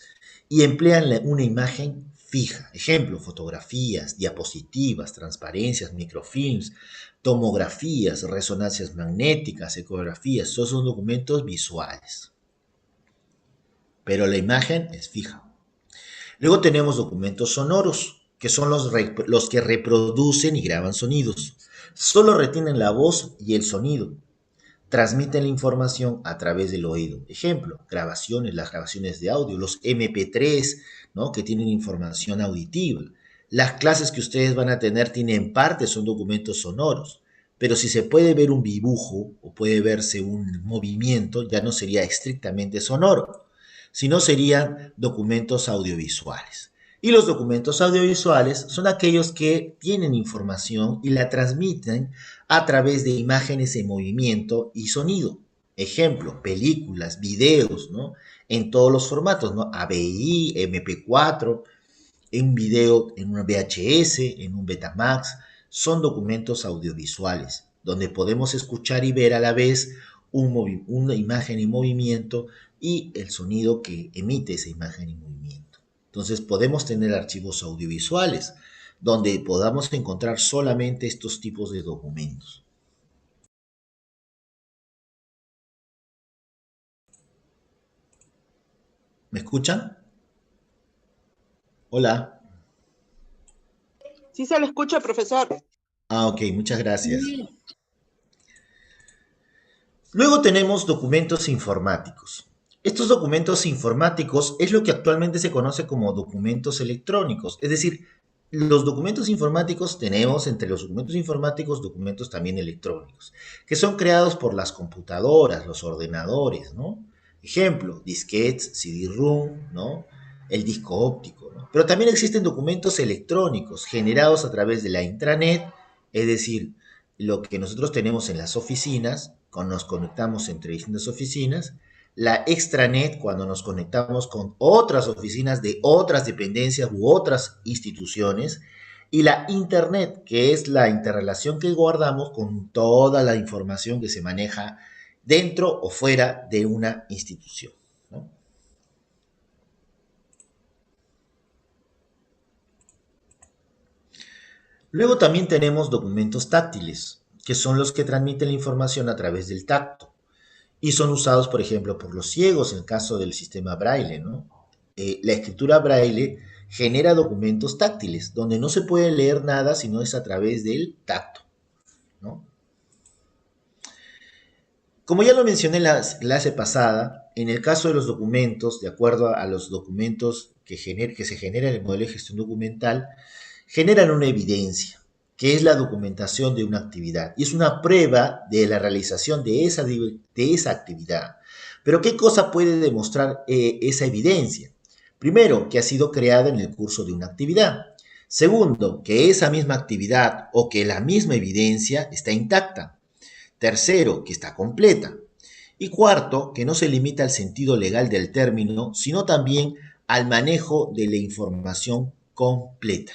S1: y emplean una imagen fija. Ejemplo, fotografías, diapositivas, transparencias, microfilms, tomografías, resonancias magnéticas, ecografías. Esos son documentos visuales. Pero la imagen es fija. Luego tenemos documentos sonoros, que son los que reproducen y graban sonidos. Solo retienen la voz y el sonido. Transmiten la información a través del oído. Ejemplo, las grabaciones de audio, los MP3, ¿no? Que tienen información auditiva. Las clases que ustedes van a tener tienen parte, son documentos sonoros. Pero si se puede ver un dibujo o puede verse un movimiento, ya no sería estrictamente sonoro, sino serían documentos audiovisuales. Y los documentos audiovisuales son aquellos que tienen información y la transmiten a través de imágenes en movimiento y sonido. Ejemplo, películas, videos, ¿no? En todos los formatos, ¿no? AVI, MP4, en un video, en una VHS, en un Betamax. Son documentos audiovisuales, donde podemos escuchar y ver a la vez una imagen en movimiento y el sonido que emite esa imagen en movimiento. Entonces podemos tener archivos audiovisuales donde podamos encontrar solamente estos tipos de documentos. ¿Me escuchan? Hola.
S2: Sí se le escucha, profesor.
S1: Ok, muchas gracias. Luego tenemos documentos informáticos. Estos documentos informáticos es lo que actualmente se conoce como documentos electrónicos. Es decir, los documentos informáticos tenemos entre los documentos informáticos documentos también electrónicos, que son creados por las computadoras, los ordenadores, ¿no? Ejemplo, disquetes, CD-ROM, ¿no? El disco óptico, ¿no? Pero también existen documentos electrónicos generados a través de la intranet, es decir, lo que nosotros tenemos en las oficinas, cuando nos conectamos entre distintas oficinas, la extranet cuando nos conectamos con otras oficinas de otras dependencias u otras instituciones, y la internet, que es la interrelación que guardamos con toda la información que se maneja dentro o fuera de una institución, ¿no? Luego también tenemos documentos táctiles, que son los que transmiten la información a través del tacto y son usados, por ejemplo, por los ciegos en el caso del sistema Braille, ¿no? La escritura Braille genera documentos táctiles, donde no se puede leer nada si no es a través del tacto, ¿no? Como ya lo mencioné en la clase pasada, en el caso de los documentos, de acuerdo a los documentos que se genera en el modelo de gestión documental, generan una evidencia, que es la documentación de una actividad, y es una prueba de la realización de esa actividad. Pero ¿qué cosa puede demostrar esa evidencia? Primero, que ha sido creada en el curso de una actividad. Segundo, que esa misma actividad o que la misma evidencia está intacta. Tercero, que está completa. Y cuarto, que no se limita al sentido legal del término, sino también al manejo de la información completa.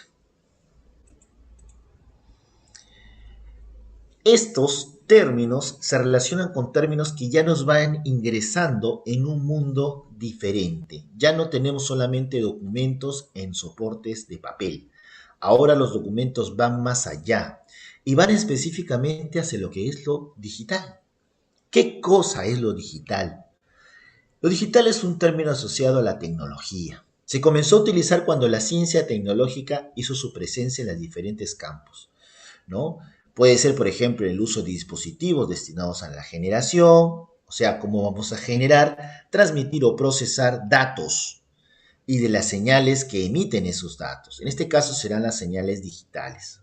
S1: Estos términos se relacionan con términos que ya nos van ingresando en un mundo diferente. Ya no tenemos solamente documentos en soportes de papel. Ahora los documentos van más allá y van específicamente hacia lo que es lo digital. ¿Qué cosa es lo digital? Lo digital es un término asociado a la tecnología. Se comenzó a utilizar cuando la ciencia tecnológica hizo su presencia en los diferentes campos, ¿no? Puede ser, por ejemplo, el uso de dispositivos destinados a la generación, o sea, cómo vamos a generar, transmitir o procesar datos y de las señales que emiten esos datos. En este caso serán las señales digitales.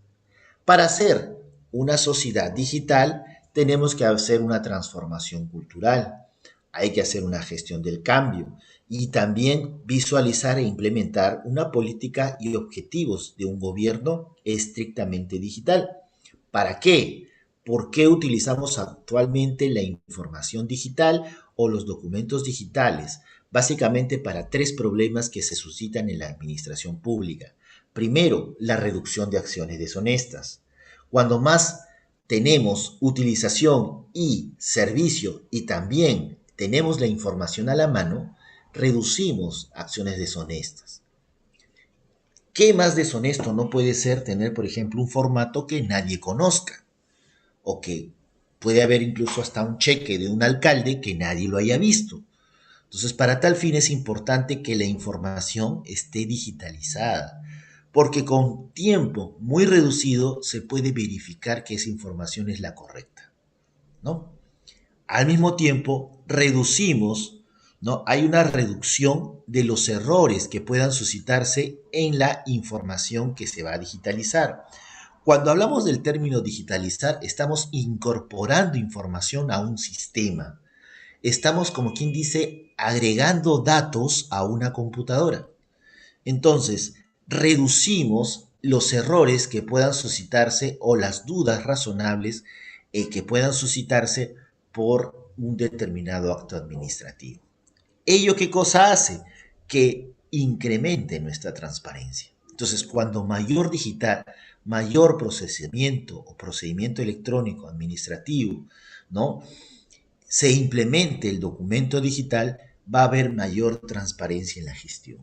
S1: Para hacer una sociedad digital tenemos que hacer una transformación cultural, hay que hacer una gestión del cambio y también visualizar e implementar una política y objetivos de un gobierno estrictamente digital. ¿Para qué? ¿Por qué utilizamos actualmente la información digital o los documentos digitales? Básicamente para tres problemas que se suscitan en la administración pública. Primero, la reducción de acciones deshonestas. Cuando más tenemos utilización y servicio y también tenemos la información a la mano, reducimos acciones deshonestas. ¿Qué más deshonesto no puede ser tener, por ejemplo, un formato que nadie conozca? O que puede haber incluso hasta un cheque de un alcalde que nadie lo haya visto. Entonces, para tal fin es importante que la información esté digitalizada, porque con tiempo muy reducido se puede verificar que esa información es la correcta, ¿no? Al mismo tiempo, reducimos, ¿no? Hay una reducción de los errores que puedan suscitarse en la información que se va a digitalizar. Cuando hablamos del término digitalizar, estamos incorporando información a un sistema. Estamos, como quien dice, agregando datos a una computadora. Entonces, reducimos los errores que puedan suscitarse o las dudas razonables que puedan suscitarse por un determinado acto administrativo. ¿Ello qué cosa hace? Que incremente nuestra transparencia. Entonces, cuando mayor digital, mayor procesamiento o procedimiento electrónico administrativo, ¿no? Se implemente el documento digital, va a haber mayor transparencia en la gestión.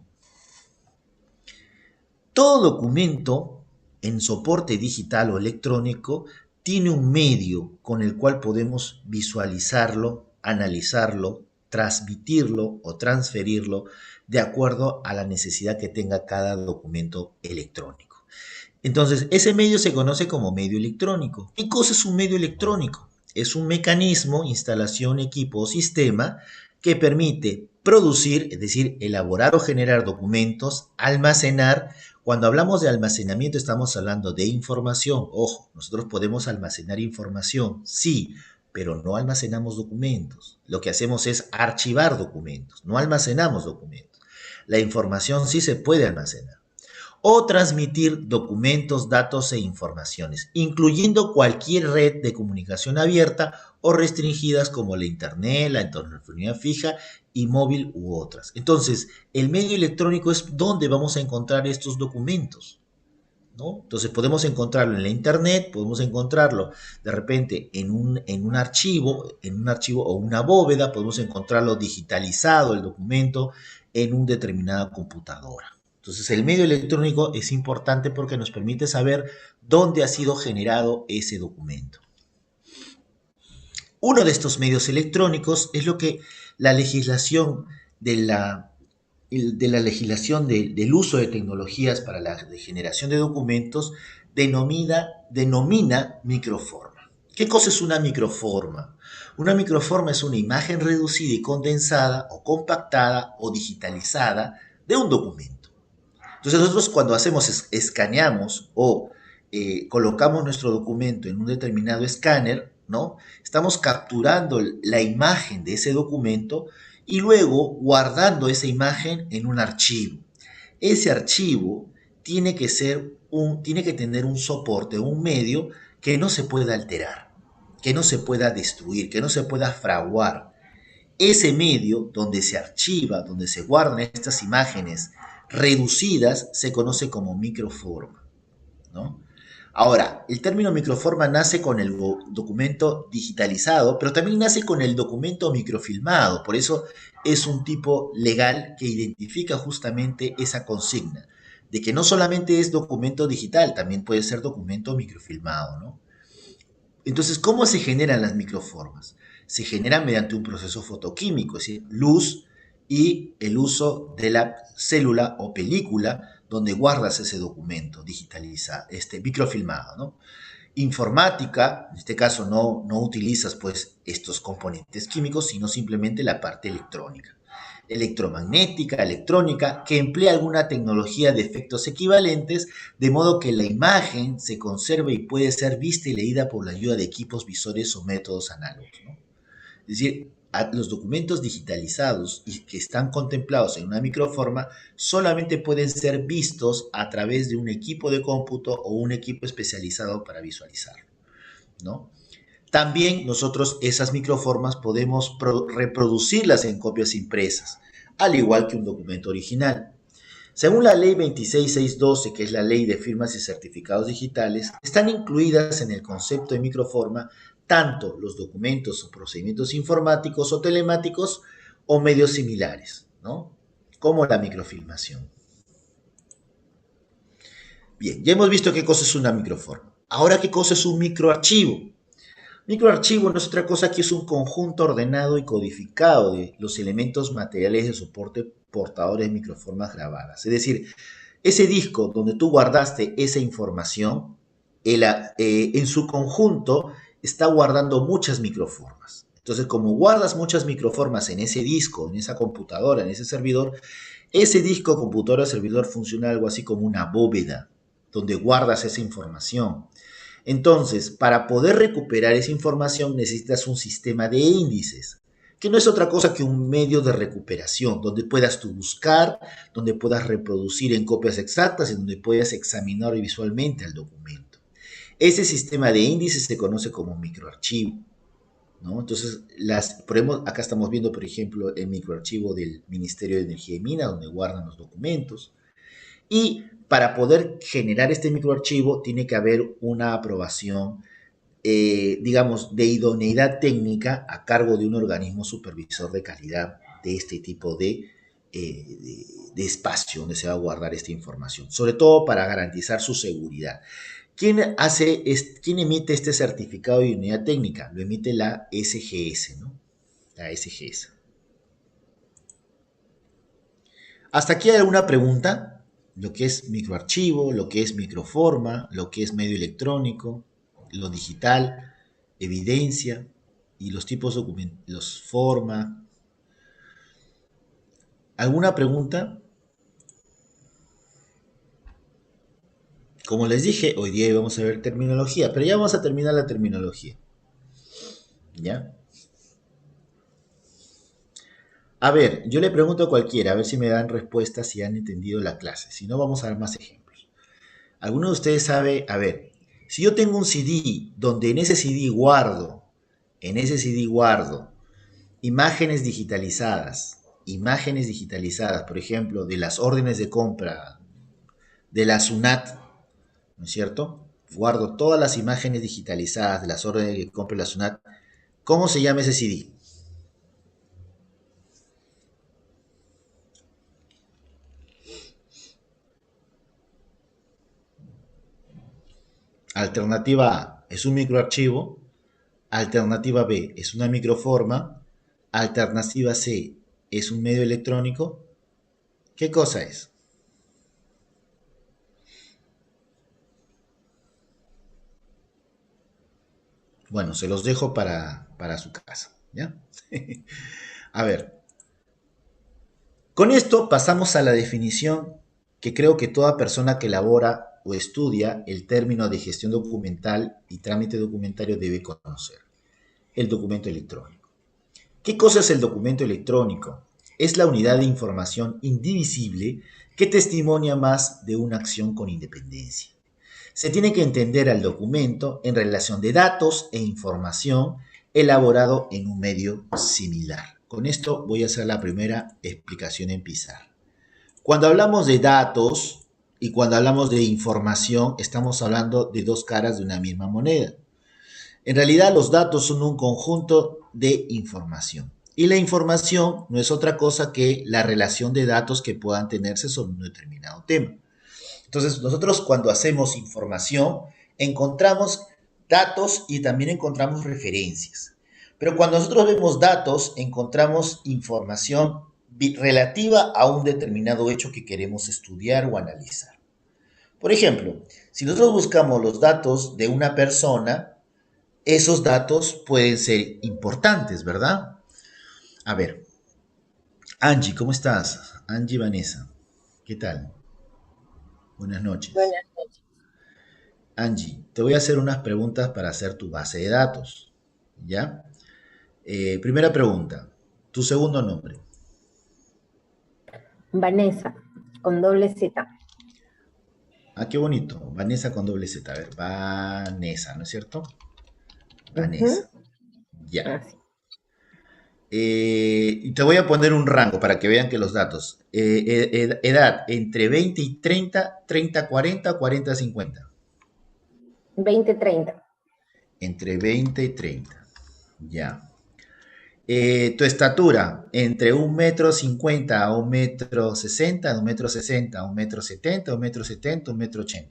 S1: Todo documento en soporte digital o electrónico tiene un medio con el cual podemos visualizarlo, analizarlo, transmitirlo o transferirlo de acuerdo a la necesidad que tenga cada documento electrónico. Entonces, ese medio se conoce como medio electrónico. ¿Qué cosa es un medio electrónico? Es un mecanismo, instalación, equipo o sistema que permite producir, es decir, elaborar o generar documentos, almacenar. Cuando hablamos de almacenamiento estamos hablando de información. Ojo, nosotros podemos almacenar información, sí, pero no almacenamos documentos. Lo que hacemos es archivar documentos, no almacenamos documentos. La información sí se puede almacenar. O transmitir documentos, datos e informaciones, incluyendo cualquier red de comunicación abierta o restringidas como la Internet, la telefonía fija y móvil u otras. Entonces, el medio electrónico es donde vamos a encontrar estos documentos, ¿no? Entonces, podemos encontrarlo en la Internet, podemos encontrarlo de repente en un archivo o una bóveda, podemos encontrarlo digitalizado el documento en una determinada computadora. Entonces, el medio electrónico es importante porque nos permite saber dónde ha sido generado ese documento. Uno de estos medios electrónicos es lo que la legislación del uso de tecnologías para la generación de documentos denomina microforma. ¿Qué cosa es una microforma? Una microforma es una imagen reducida y condensada o compactada o digitalizada de un documento. Entonces nosotros cuando escaneamos o colocamos nuestro documento en un determinado escáner, ¿no? Estamos capturando la imagen de ese documento y luego guardando esa imagen en un archivo. Ese archivo tiene que tener un soporte, un medio que no se pueda alterar, que no se pueda destruir, que no se pueda fraguar. Ese medio donde se archiva, donde se guardan estas imágenes reducidas, se conoce como microforma, ¿no? Ahora, el término microforma nace con el documento digitalizado, pero también nace con el documento microfilmado. Por eso es un tipo legal que identifica justamente esa consigna, de que no solamente es documento digital, también puede ser documento microfilmado, ¿no? Entonces, ¿cómo se generan las microformas? Se generan mediante un proceso fotoquímico, es decir, luz y el uso de la célula o película donde guardas ese documento digitalizado, microfilmado, ¿no? Informática, en este caso no utilizas pues estos componentes químicos, sino simplemente la parte electrónica. Electromagnética, electrónica, que emplea alguna tecnología de efectos equivalentes, de modo que la imagen se conserve y puede ser vista y leída por la ayuda de equipos visores o métodos análogos, ¿no? Es decir, los documentos digitalizados y que están contemplados en una microforma solamente pueden ser vistos a través de un equipo de cómputo o un equipo especializado para visualizarlo, ¿no? También nosotros esas microformas podemos reproducirlas en copias impresas, al igual que un documento original. Según la ley 26612, que es la ley de firmas y certificados digitales, están incluidas en el concepto de microforma tanto los documentos o procedimientos informáticos o telemáticos o medios similares, ¿no? Como la microfilmación. Bien, ya hemos visto qué cosa es una microforma. Ahora, ¿qué cosa es un microarchivo? Microarchivo no es otra cosa que es un conjunto ordenado y codificado de los elementos materiales de soporte portadores de microformas grabadas. Es decir, ese disco donde tú guardaste esa información, en su conjunto está guardando muchas microformas. Entonces, como guardas muchas microformas en ese disco, en esa computadora, en ese servidor, ese disco, computadora, servidor funciona algo así como una bóveda donde guardas esa información. Entonces, para poder recuperar esa información necesitas un sistema de índices, que no es otra cosa que un medio de recuperación, donde puedas tú buscar, donde puedas reproducir en copias exactas y donde puedas examinar visualmente el documento. Ese sistema de índices se conoce como microarchivo, ¿no? Entonces, acá estamos viendo, por ejemplo, el microarchivo del Ministerio de Energía y Minas, donde guardan los documentos. Y para poder generar este microarchivo tiene que haber una aprobación, digamos, de idoneidad técnica a cargo de un organismo supervisor de calidad de este tipo de espacio donde se va a guardar esta información, sobre todo para garantizar su seguridad. ¿Quién emite este certificado de idoneidad técnica? Lo emite la SGS, ¿no? La SGS. ¿Hasta aquí hay alguna pregunta? Lo que es microarchivo, lo que es microforma, lo que es medio electrónico, lo digital, evidencia y los tipos de documentos, los forma. ¿Alguna pregunta? Como les dije, hoy día vamos a ver terminología, pero ya vamos a terminar la terminología. ¿Ya? A ver, yo le pregunto a cualquiera, a ver si me dan respuestas si han entendido la clase. Si no, vamos a dar más ejemplos. ¿Alguno de ustedes sabe? A ver, si yo tengo un CD donde en ese CD guardo imágenes digitalizadas, por ejemplo, de las órdenes de compra de la SUNAT, ¿no es cierto? Guardo todas las imágenes digitalizadas de las órdenes de compra de la SUNAT. ¿Cómo se llama ese CD? Alternativa A es un microarchivo, alternativa B es una microforma, alternativa C es un medio electrónico. ¿Qué cosa es? Bueno, se los dejo para su casa, ¿ya? A ver, con esto pasamos a la definición que creo que toda persona que elabora o estudia el término de gestión documental y trámite documentario debe conocer. El documento electrónico. ¿Qué cosa es el documento electrónico? Es la unidad de información indivisible que testimonia más de una acción con independencia. Se tiene que entender al documento en relación de datos e información elaborado en un medio similar. Con esto voy a hacer la primera explicación en pizarra. Cuando hablamos de datos y cuando hablamos de información, estamos hablando de dos caras de una misma moneda. En realidad, los datos son un conjunto de información. Y la información no es otra cosa que la relación de datos que puedan tenerse sobre un determinado tema. Entonces, nosotros cuando hacemos información, encontramos datos y también encontramos referencias. Pero cuando nosotros vemos datos, encontramos información relativa a un determinado hecho que queremos estudiar o analizar. Por ejemplo, si nosotros buscamos los datos de una persona, esos datos pueden ser importantes, ¿verdad? A ver, Angie, ¿cómo estás? Angie Vanessa, ¿qué tal? Buenas noches.
S3: Buenas noches.
S1: Angie, te voy a hacer unas preguntas para hacer tu base de datos, ¿ya? Primera pregunta, tu segundo nombre.
S3: Vanessa, con doble Z.
S1: Ah, qué bonito. Vanessa con doble Z. A ver, Vanessa, ¿no es cierto?
S3: Ujú,
S1: Vanessa. Ya.
S3: así.
S1: Y te voy a poner un rango para que vean que los datos. Edad entre 20 y 30, 30, 40, 40, 50.
S3: 20-30.
S1: Entre 20 y 30. Ya. Tu estatura, entre 1,50 m a 1,60 m, de 1,60 m a 1,70 m, 1,70 m, 1,80 m.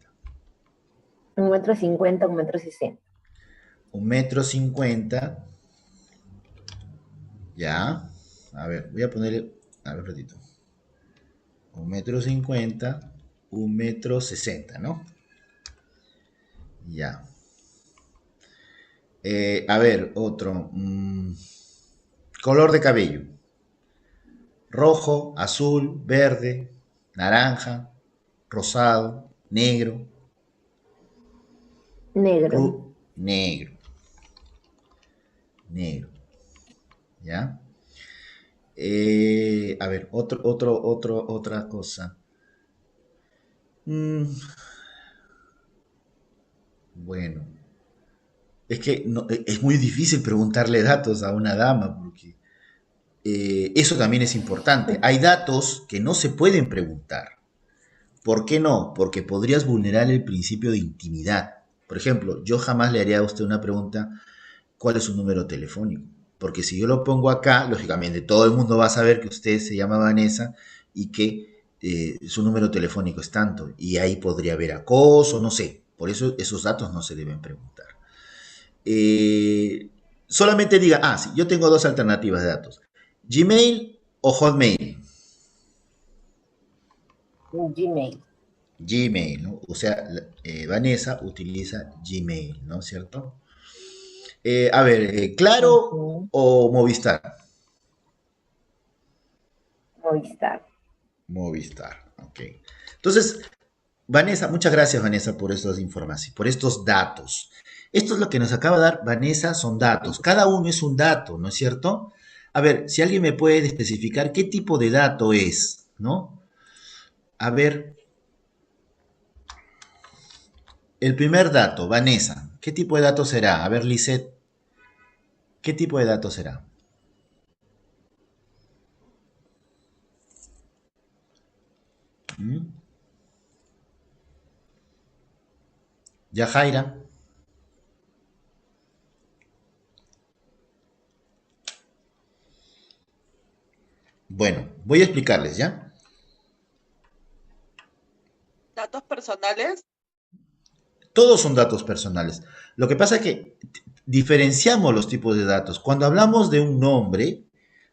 S3: 1,50 m, 1,60 m.
S1: 1,50 m. Ya. A ver, voy a ponerle. A ver, un ratito. 1,50 m, 1,60 m, ¿no? Ya. A ver, otro. Color de cabello. Rojo, azul, verde, naranja, rosado, negro,
S3: Negro.
S1: negro, negro. ¿Ya? A ver, otra cosa. Mm, bueno, es que es muy difícil preguntarle datos a una dama porque eso también es importante. Hay datos que no se pueden preguntar. ¿Por qué no? Porque podrías vulnerar el principio de intimidad. Por ejemplo, yo jamás le haría a usted una pregunta, ¿cuál es su número telefónico? Porque si yo lo pongo acá, lógicamente todo el mundo va a saber que usted se llama Vanessa y que su número telefónico es tanto. Y ahí podría haber acoso, no sé. Por eso esos datos no se deben preguntar. Eh, Solamente diga, sí, yo tengo dos alternativas de datos. Gmail o Hotmail.
S3: Gmail.
S1: Gmail, ¿no? O sea, Vanessa utiliza Gmail, ¿no es cierto? A ver, ¿Claro
S3: Ujú,
S1: o Movistar?
S3: Movistar.
S1: Movistar, ok. Entonces, Vanessa, muchas gracias, Vanessa, por estas informaciones, por estos datos. Esto es lo que nos acaba de dar Vanessa, son datos. Cada uno es un dato, ¿no es cierto? A ver, si alguien me puede especificar qué tipo de dato es, ¿no? A ver, el primer dato, Vanessa, ¿qué tipo de dato será? A ver, Lisette, ¿qué tipo de dato será? ¿Mm? Yajaira. Bueno, voy a explicarles, ¿ya?
S2: Datos personales.
S1: Todos son datos personales. Lo que pasa es que diferenciamos los tipos de datos. Cuando hablamos de un nombre,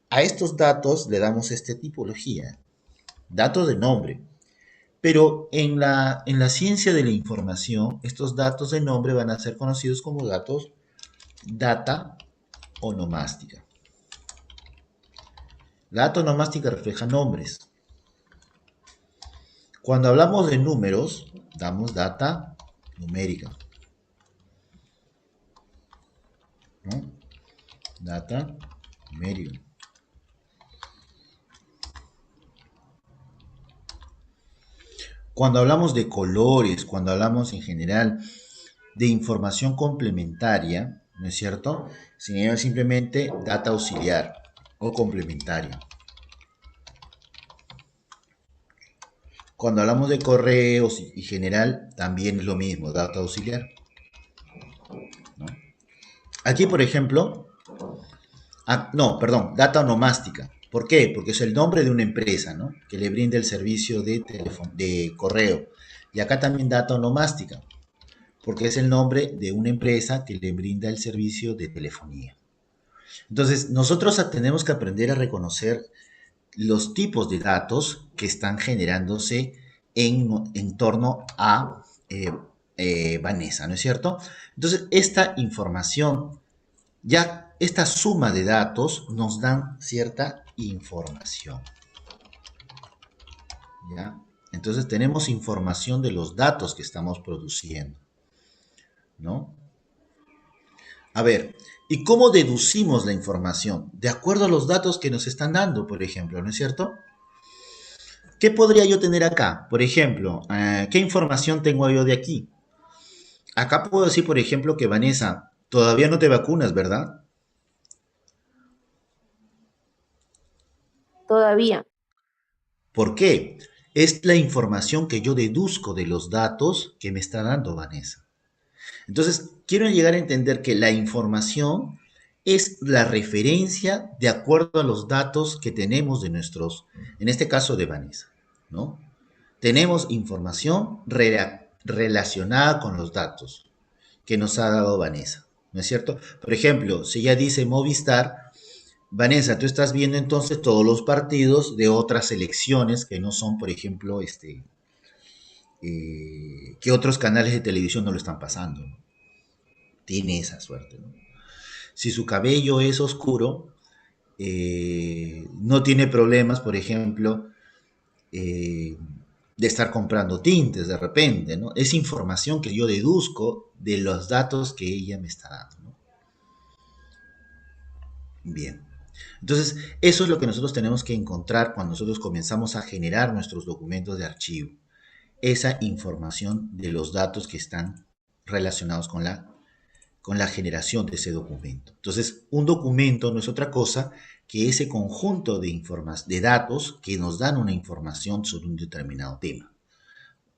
S1: a estos datos le damos esta tipología, datos de nombre. Pero en la ciencia de la información, estos datos de nombre van a ser conocidos como datos data onomástica. La data onomástica refleja nombres. Cuando hablamos de números, damos data numérica, ¿no? Data numérica. Cuando hablamos de colores, cuando hablamos en general de información complementaria, ¿no es cierto? Sería simplemente data auxiliar o complementaria. Cuando hablamos de correos y general, también es lo mismo, data auxiliar, ¿no? Aquí, por ejemplo, no, perdón, data onomástica. ¿Por qué? Porque es el nombre de una empresa, ¿no? Que le brinda el servicio de correo. Y acá también data onomástica, porque es el nombre de una empresa que le brinda el servicio de telefonía. Entonces, nosotros tenemos que aprender a reconocer los tipos de datos que están generándose en torno a Vanessa, ¿no es cierto? Entonces, esta información, ya esta suma de datos nos dan cierta información, ¿ya? Entonces, tenemos información de los datos que estamos produciendo, ¿no? A ver, ¿y cómo deducimos la información? De acuerdo a los datos que nos están dando, por ejemplo, ¿no es cierto? ¿Qué podría yo tener acá? Por ejemplo, ¿qué información tengo yo de aquí? Acá puedo decir, por ejemplo, que Vanessa, todavía no te vacunas, ¿verdad?
S3: Todavía.
S1: ¿Por qué? Es la información que yo deduzco de los datos que me está dando Vanessa. Entonces, quiero llegar a entender que la información es la referencia de acuerdo a los datos que tenemos de nuestros, en este caso de Vanessa, ¿no? Tenemos información relacionada con los datos que nos ha dado Vanessa, ¿no es cierto? Por ejemplo, si ella dice Movistar, Vanessa, tú estás viendo entonces todos los partidos de otras selecciones que no son, por ejemplo, que otros canales de televisión no lo están pasando, ¿no? Tiene esa suerte, ¿no? Si su cabello es oscuro, no tiene problemas, por ejemplo, de estar comprando tintes de repente, ¿no? Es información que yo deduzco de los datos que ella me está dando, ¿no? Bien. Entonces, eso es lo que nosotros tenemos que encontrar cuando nosotros comenzamos a generar nuestros documentos de archivo. Esa información de los datos que están relacionados con la generación de ese documento. Entonces, un documento no es otra cosa que ese conjunto de datos que nos dan una información sobre un determinado tema,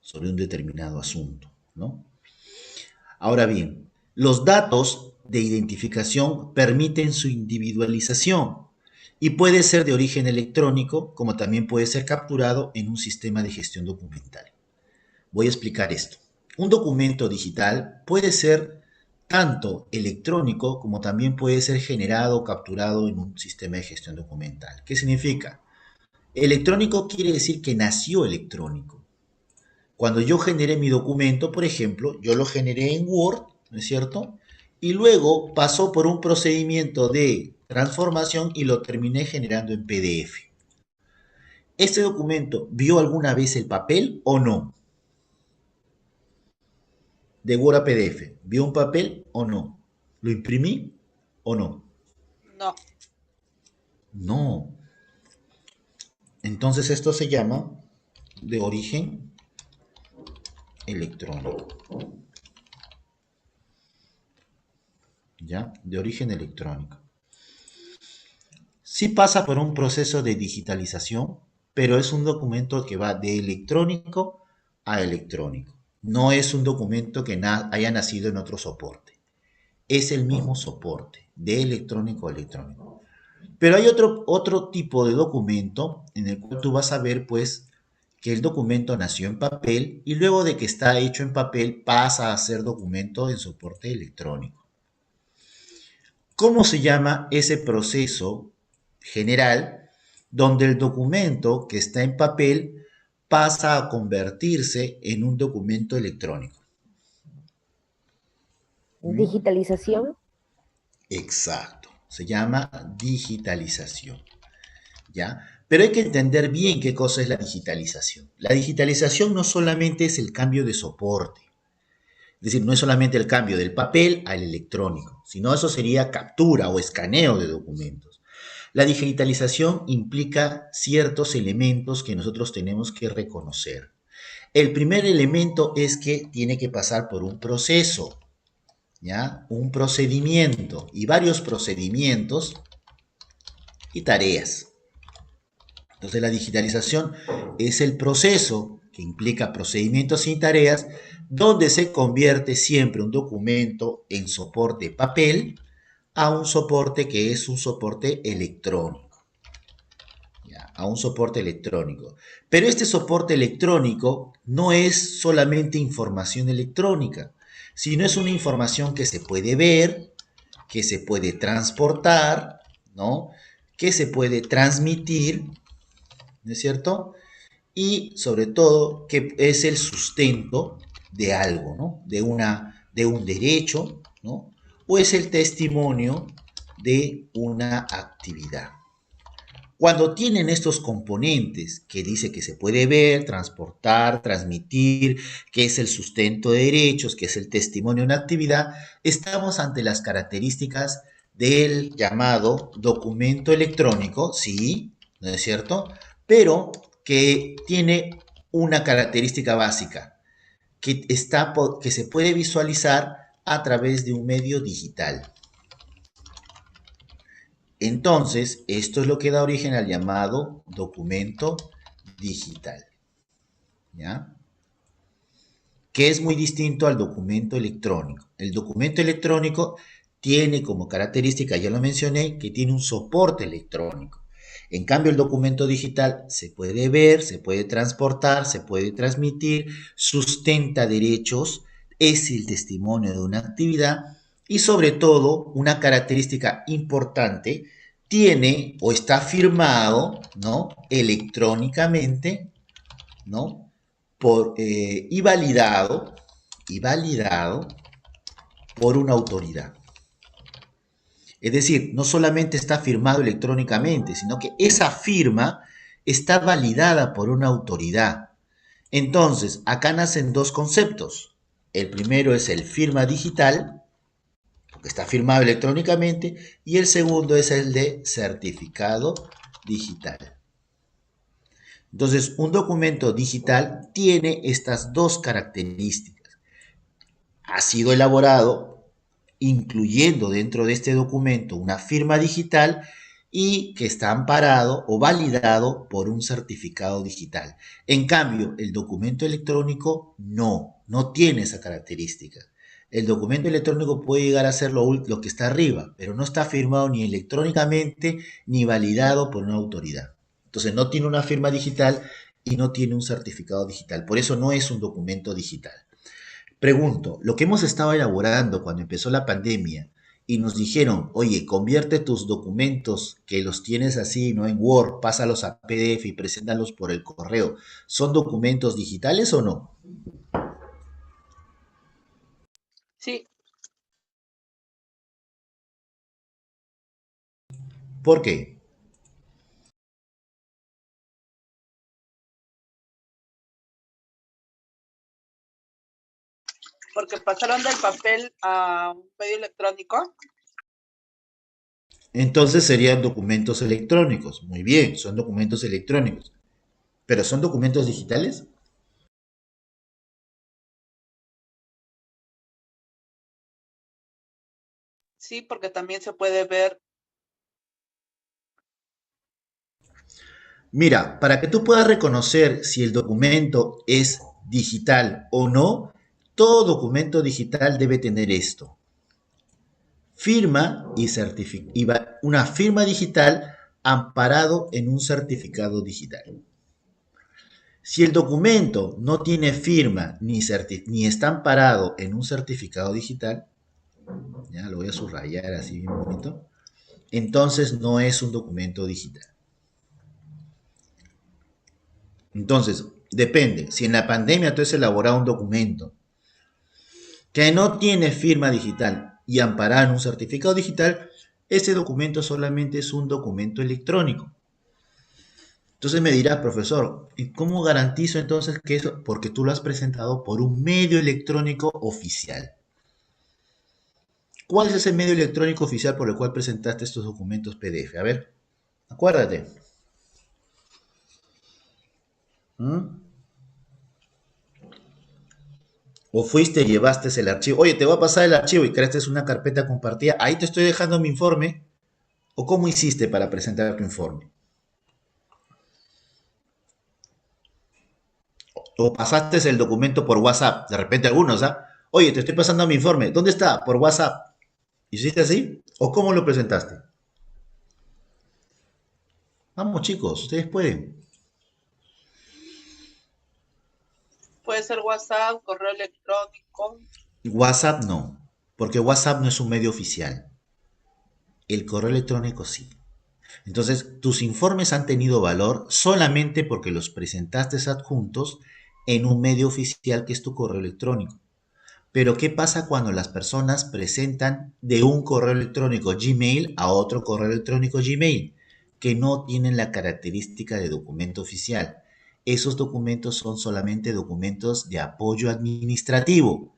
S1: sobre un determinado asunto, ¿no? Ahora bien, los datos de identificación permiten su individualización y puede ser de origen electrónico, como también puede ser capturado en un sistema de gestión documental. Voy a explicar esto. Un documento digital puede ser tanto electrónico como también puede ser generado o capturado en un sistema de gestión documental. ¿Qué significa? Electrónico quiere decir que nació electrónico. Cuando yo generé mi documento, por ejemplo, yo lo generé en Word, ¿no es cierto? Y luego pasó por un procedimiento de transformación y lo terminé generando en PDF. ¿Este documento vio alguna vez el papel o no? De Word a PDF, ¿vio un papel o no? ¿Lo imprimí o no?
S2: No.
S1: No. Entonces esto se llama de origen electrónico. ¿Ya? De origen electrónico. Sí pasa por un proceso de digitalización, pero es un documento que va de electrónico a electrónico. No es un documento que haya nacido en otro soporte. Es el mismo soporte, de electrónico a electrónico. Pero hay otro tipo de documento en el cual tú vas a ver, pues, que el documento nació en papel y luego de que está hecho en papel pasa a ser documento en soporte electrónico. ¿Cómo se llama ese proceso general donde el documento que está en papel pasa a convertirse en un documento electrónico?
S3: Digitalización.
S1: Exacto, se llama digitalización, ¿ya? Pero hay que entender bien qué cosa es la digitalización. La digitalización no solamente es el cambio de soporte, es decir, no es solamente el cambio del papel al electrónico, sino eso sería captura o escaneo de documentos. La digitalización implica ciertos elementos que nosotros tenemos que reconocer. El primer elemento es que tiene que pasar por un proceso, ¿ya? Un procedimiento y varios procedimientos y tareas. Entonces la digitalización es el proceso que implica procedimientos y tareas donde se convierte siempre un documento en soporte papel a un soporte que es un soporte electrónico. ¿Ya? A un soporte electrónico. Pero este soporte electrónico no es solamente información electrónica, sino es una información que se puede ver, que se puede transportar, ¿no? Que se puede transmitir, ¿no es cierto? y sobre todo que es el sustento de algo, ¿no? De un derecho, ¿no? O es el testimonio de una actividad. Cuando tienen estos componentes que dice que se puede ver, transportar, transmitir, que es el sustento de derechos, que es el testimonio de una actividad, estamos ante las características del llamado documento electrónico, sí, ¿no es cierto? Pero que tiene una característica básica, que se puede visualizar a través de un medio digital. Entonces, esto es lo que da origen al llamado documento digital, ¿ya? Que es muy distinto al documento electrónico. El documento electrónico tiene como característica, ya lo mencioné, que tiene un soporte electrónico. En cambio, el documento digital se puede ver, se puede transportar, se puede transmitir, sustenta derechos, es el testimonio de una actividad y sobre todo, una característica importante, tiene o está firmado, ¿no? Electrónicamente, ¿no? Y validado por una autoridad. Es decir, no solamente está firmado electrónicamente, sino que esa firma está validada por una autoridad. Entonces, acá nacen dos conceptos. El primero es el firma digital, porque está firmado electrónicamente, y el segundo es el de certificado digital. Entonces, un documento digital tiene estas dos características. Ha sido elaborado incluyendo dentro de este documento una firma digital y que está amparado o validado por un certificado digital. En cambio, el documento electrónico no tiene esa característica. El documento electrónico puede llegar a ser lo que está arriba, pero no está firmado ni electrónicamente ni validado por una autoridad. Entonces no tiene una firma digital y no tiene un certificado digital. Por eso no es un documento digital. Pregunto, lo que hemos estado elaborando cuando empezó la pandemia y nos dijeron, oye, convierte tus documentos que los tienes así, ¿no? En Word, pásalos a PDF y preséntalos por el correo. ¿Son documentos digitales o no?
S2: Sí,
S1: ¿Por qué?
S2: porque pasaron del papel a un medio electrónico.
S1: Entonces serían documentos electrónicos. Muy bien, son documentos electrónicos. ¿Pero son documentos digitales?
S2: Sí, porque también se puede ver.
S1: Mira, para que tú puedas reconocer si el documento es digital o no, todo documento digital debe tener esto. Firma y una firma digital amparado en un certificado digital. Si el documento no tiene firma ni está amparado en un certificado digital, ya lo voy a subrayar así bien bonito, entonces no es un documento digital. Entonces, depende. Si en la pandemia tú has elaborado un documento que no tiene firma digital y amparado en un certificado digital, ese documento solamente es un documento electrónico. Entonces me dirás, profesor, ¿y cómo garantizo entonces que eso? Porque tú lo has presentado por un medio electrónico oficial. ¿Cuál es ese medio electrónico oficial por el cual presentaste estos documentos PDF? A ver, acuérdate. ¿Mm? O fuiste y llevaste el archivo. Oye, te voy a pasar el archivo y creaste una carpeta compartida. Ahí te estoy dejando mi informe. ¿O cómo hiciste para presentar tu informe? O pasaste el documento por WhatsApp. De repente algunos, ¿ah? Oye, te estoy pasando mi informe. ¿Dónde está? Por WhatsApp. ¿Hiciste así? ¿O cómo lo presentaste? Vamos chicos, ustedes pueden.
S2: Puede ser WhatsApp, correo electrónico.
S1: WhatsApp no, porque WhatsApp no es un medio oficial. El correo electrónico sí. Entonces, tus informes han tenido valor solamente porque los presentaste adjuntos en un medio oficial que es tu correo electrónico. Pero ¿qué pasa cuando las personas presentan de un correo electrónico Gmail a otro correo electrónico Gmail que no tienen la característica de documento oficial? Esos documentos son solamente documentos de apoyo administrativo,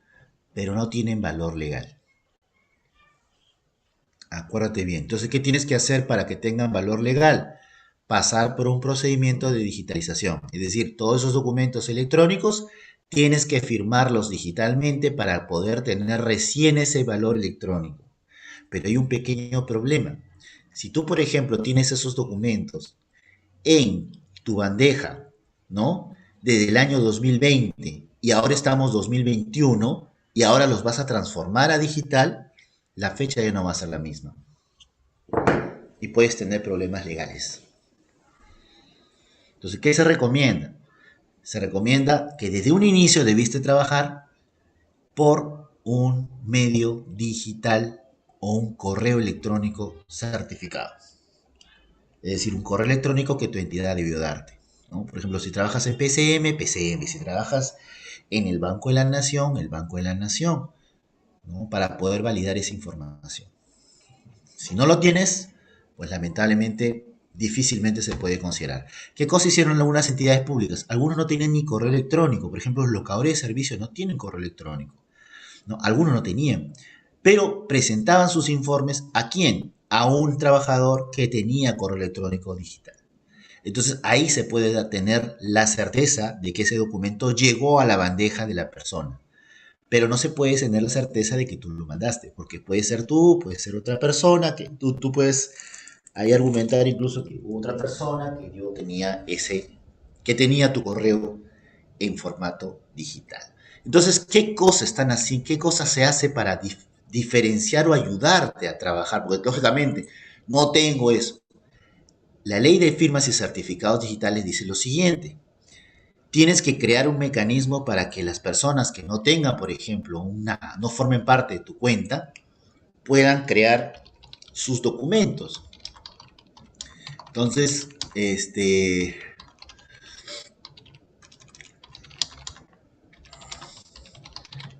S1: pero no tienen valor legal. Acuérdate bien. Entonces, ¿qué tienes que hacer para que tengan valor legal? Pasar por un procedimiento de digitalización. Es decir, todos esos documentos electrónicos tienes que firmarlos digitalmente para poder tener recién ese valor electrónico. Pero hay un pequeño problema. Si tú, por ejemplo, tienes esos documentos en tu bandeja, ¿no? Desde el año 2020 y ahora estamos 2021 y ahora los vas a transformar a digital, la fecha ya no va a ser la misma y puedes tener problemas legales. Entonces, ¿qué se recomienda? Se recomienda que desde un inicio debiste trabajar por un medio digital o un correo electrónico certificado. Es decir, un correo electrónico que tu entidad debió darte, ¿no? Por ejemplo, si trabajas en PCM, PCM. Si trabajas en el Banco de la Nación, el Banco de la Nación, ¿no? Para poder validar esa información. Si no lo tienes, pues lamentablemente difícilmente se puede considerar. ¿Qué cosa hicieron algunas entidades públicas? Algunos no tienen ni correo electrónico. Por ejemplo, los locadores de servicios no tienen correo electrónico, ¿no? Algunos no tenían. Pero presentaban sus informes ¿a quién? A un trabajador que tenía correo electrónico digital. Entonces ahí se puede tener la certeza de que ese documento llegó a la bandeja de la persona. Pero no se puede tener la certeza de que tú lo mandaste, porque puede ser tú, puede ser otra persona, que tú puedes ahí argumentar incluso que hubo otra persona que yo tenía que tenía tu correo en formato digital. Entonces, ¿qué cosas están así? ¿Qué cosas se hace para diferenciar o ayudarte a trabajar? Porque lógicamente no tengo eso. La ley de firmas y certificados digitales dice lo siguiente: tienes que crear un mecanismo para que las personas que no tengan, por ejemplo, no formen parte de tu cuenta, puedan crear sus documentos. Entonces,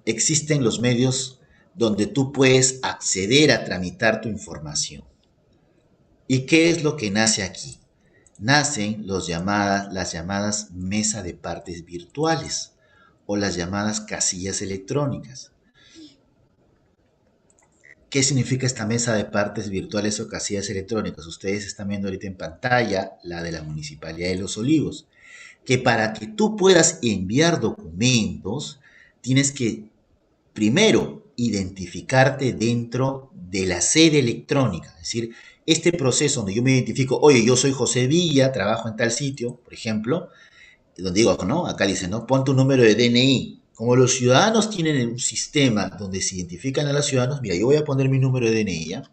S1: existen los medios donde tú puedes acceder a tramitar tu información. ¿Y qué es lo que nace aquí? Nacen las llamadas mesa de partes virtuales o las llamadas casillas electrónicas. ¿Qué significa esta mesa de partes virtuales o casillas electrónicas? Ustedes están viendo ahorita en pantalla la de la Municipalidad de Los Olivos, que para que tú puedas enviar documentos, tienes que primero identificarte dentro de la sede electrónica. Es decir, este proceso donde yo me identifico, oye, yo soy José Villa, trabajo en tal sitio, por ejemplo, donde digo, ¿no? Acá dice, ¿no? Pon tu número de DNI. Como los ciudadanos tienen un sistema donde se identifican a los ciudadanos, mira, yo voy a poner mi número de DNI, ¿ya?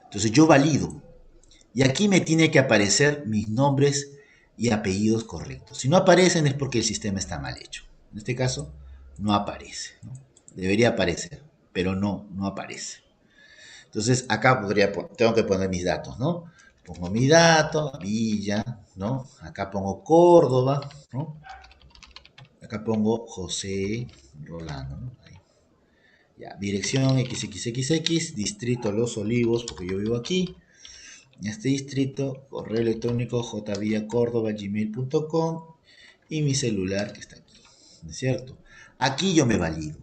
S1: Entonces yo valido. Y aquí me tiene que aparecer mis nombres y apellidos correctos. Si no aparecen es porque el sistema está mal hecho. En este caso, no aparece, ¿no? Debería aparecer, pero no aparece. Entonces acá tengo que poner mis datos, ¿no? Pongo mi dato, Villa, ¿no? Acá pongo Córdoba, ¿no? Acá pongo José Rolando, ¿no? Ahí. Ya, dirección XXXX, distrito Los Olivos, porque yo vivo aquí. Este distrito, correo electrónico jvillacordoba@gmail.com y mi celular que está aquí, ¿no es cierto? Aquí yo me valido,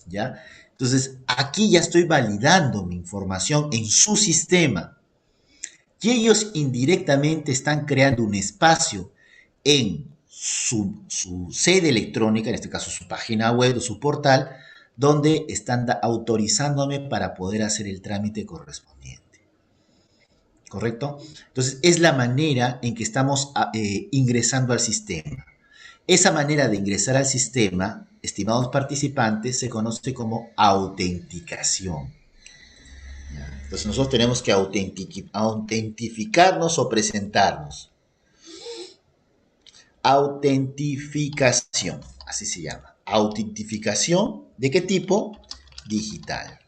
S1: ¿ya? Entonces, aquí ya estoy validando mi información en su sistema. Y ellos indirectamente están creando un espacio en su sede electrónica, en este caso su página web o su portal, donde están autorizándome para poder hacer el trámite correspondiente. ¿Correcto? Entonces, es la manera en que estamos ingresando al sistema. Esa manera de ingresar al sistema, estimados participantes, se conoce como autenticación. Entonces nosotros tenemos que autentificarnos o presentarnos. Autentificación, así se llama. Autentificación, ¿de qué tipo? Digital.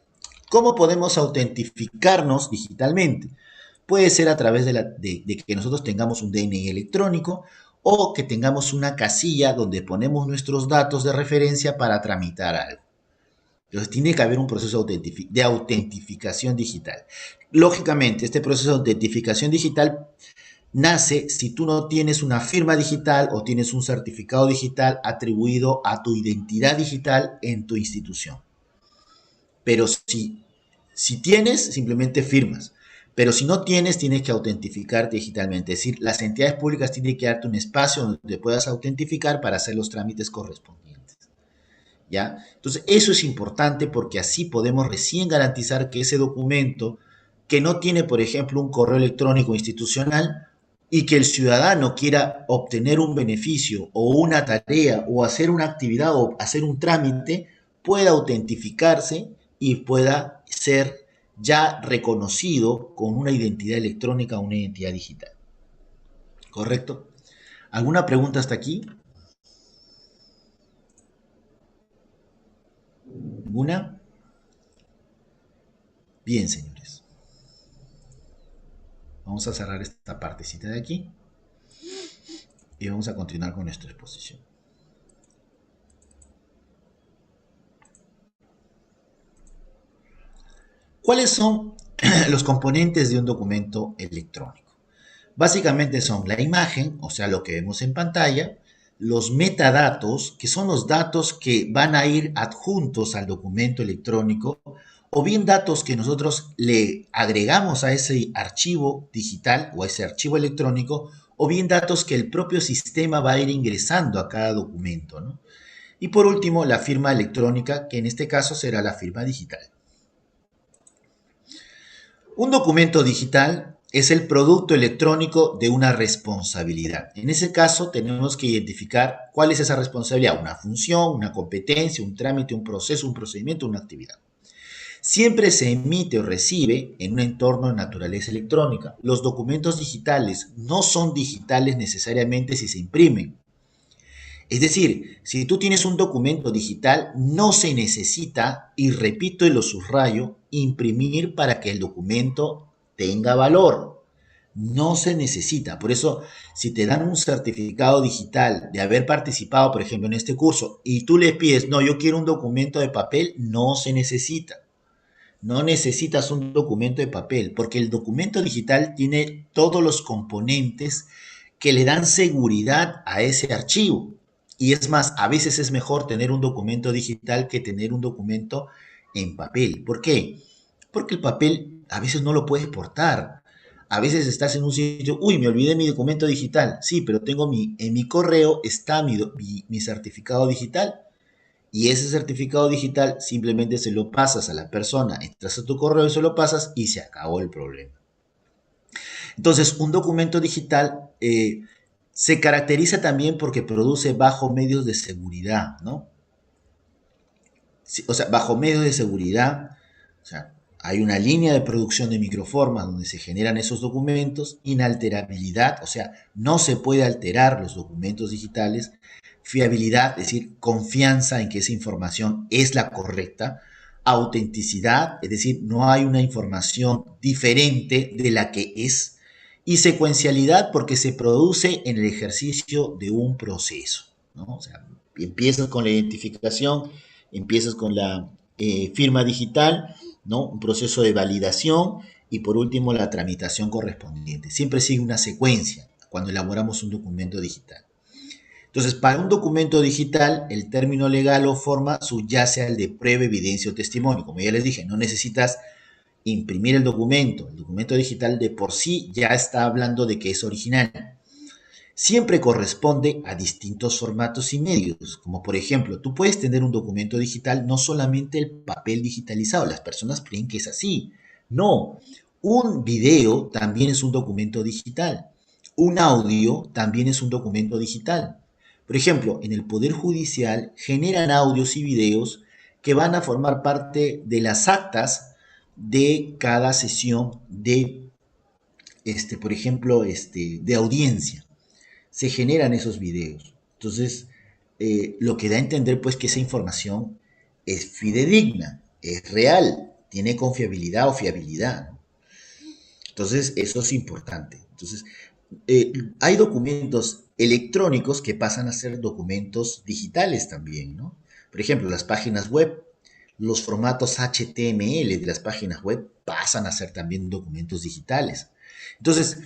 S1: ¿Cómo podemos autentificarnos digitalmente? Puede ser a través de que nosotros tengamos un DNI electrónico o que tengamos una casilla donde ponemos nuestros datos de referencia para tramitar algo. Entonces tiene que haber un proceso de autentificación digital. Lógicamente, este proceso de autentificación digital nace si tú no tienes una firma digital o tienes un certificado digital atribuido a tu identidad digital en tu institución. Pero si tienes, simplemente firmas. Pero si no tienes, tienes que autentificarte digitalmente. Es decir, las entidades públicas tienen que darte un espacio donde te puedas autentificar para hacer los trámites correspondientes. ¿Ya? Entonces, eso es importante porque así podemos recién garantizar que ese documento que no tiene, por ejemplo, un correo electrónico institucional y que el ciudadano quiera obtener un beneficio o una tarea o hacer una actividad o hacer un trámite, pueda autentificarse y pueda ser ya reconocido con una identidad electrónica o una identidad digital. ¿Correcto? ¿Alguna pregunta hasta aquí? ¿Ninguna? Bien, señores. Vamos a cerrar esta partecita de aquí y vamos a continuar con nuestra exposición. ¿Cuáles son los componentes de un documento electrónico? Básicamente son la imagen, o sea, lo que vemos en pantalla, los metadatos, que son los datos que van a ir adjuntos al documento electrónico, o bien datos que nosotros le agregamos a ese archivo digital o a ese archivo electrónico, o bien datos que el propio sistema va a ir ingresando a cada documento, ¿no? Y por último, la firma electrónica, que en este caso será la firma digital. Un documento digital es el producto electrónico de una responsabilidad. En ese caso, tenemos que identificar cuál es esa responsabilidad, una función, una competencia, un trámite, un proceso, un procedimiento, una actividad. Siempre se emite o recibe en un entorno de naturaleza electrónica. Los documentos digitales no son digitales necesariamente si se imprimen. Es decir, si tú tienes un documento digital, no se necesita, y repito y lo subrayo, imprimir para que el documento tenga valor. No se necesita. Por eso, si te dan un certificado digital de haber participado, por ejemplo, en este curso, y tú le pides, no, yo quiero un documento de papel, no se necesita. No necesitas un documento de papel, porque el documento digital tiene todos los componentes que le dan seguridad a ese archivo. Y es más, a veces es mejor tener un documento digital que tener un documento en papel. ¿Por qué? Porque el papel a veces no lo puedes portar. A veces estás en un sitio, uy, me olvidé mi documento digital. Sí, pero en mi correo está mi certificado digital. Y ese certificado digital simplemente se lo pasas a la persona, entras a tu correo y se lo pasas y se acabó el problema. Entonces, un documento digital se caracteriza también porque produce bajo medios de seguridad, ¿no? O sea, bajo medios de seguridad, o sea, hay una línea de producción de microformas donde se generan esos documentos, inalterabilidad, o sea, no se puede alterar los documentos digitales, fiabilidad, es decir, confianza en que esa información es la correcta, autenticidad, es decir, no hay una información diferente de la que es, y secuencialidad porque se produce en el ejercicio de un proceso, ¿no? O sea, empiezas con la identificación, empiezas con la firma digital, ¿no? Un proceso de validación y por último la tramitación correspondiente. Siempre sigue una secuencia cuando elaboramos un documento digital. Entonces, para un documento digital, el término legal o forma subyace al de prueba, evidencia o testimonio. Como ya les dije, no necesitas imprimir el documento. El documento digital de por sí ya está hablando de que es original. Siempre corresponde a distintos formatos y medios, como por ejemplo, tú puedes tener un documento digital, no solamente el papel digitalizado, las personas creen que es así. No, un video también es un documento digital, un audio también es un documento digital. Por ejemplo, en el Poder Judicial generan audios y videos que van a formar parte de las actas de cada sesión de, por ejemplo, de audiencia. Se generan esos videos. Entonces, lo que da a entender pues que esa información es fidedigna, es real, tiene confiabilidad o fiabilidad, ¿no? Entonces, eso es importante. Entonces, hay documentos electrónicos que pasan a ser documentos digitales también, ¿no? Por ejemplo, las páginas web, los formatos HTML de las páginas web pasan a ser también documentos digitales. Entonces,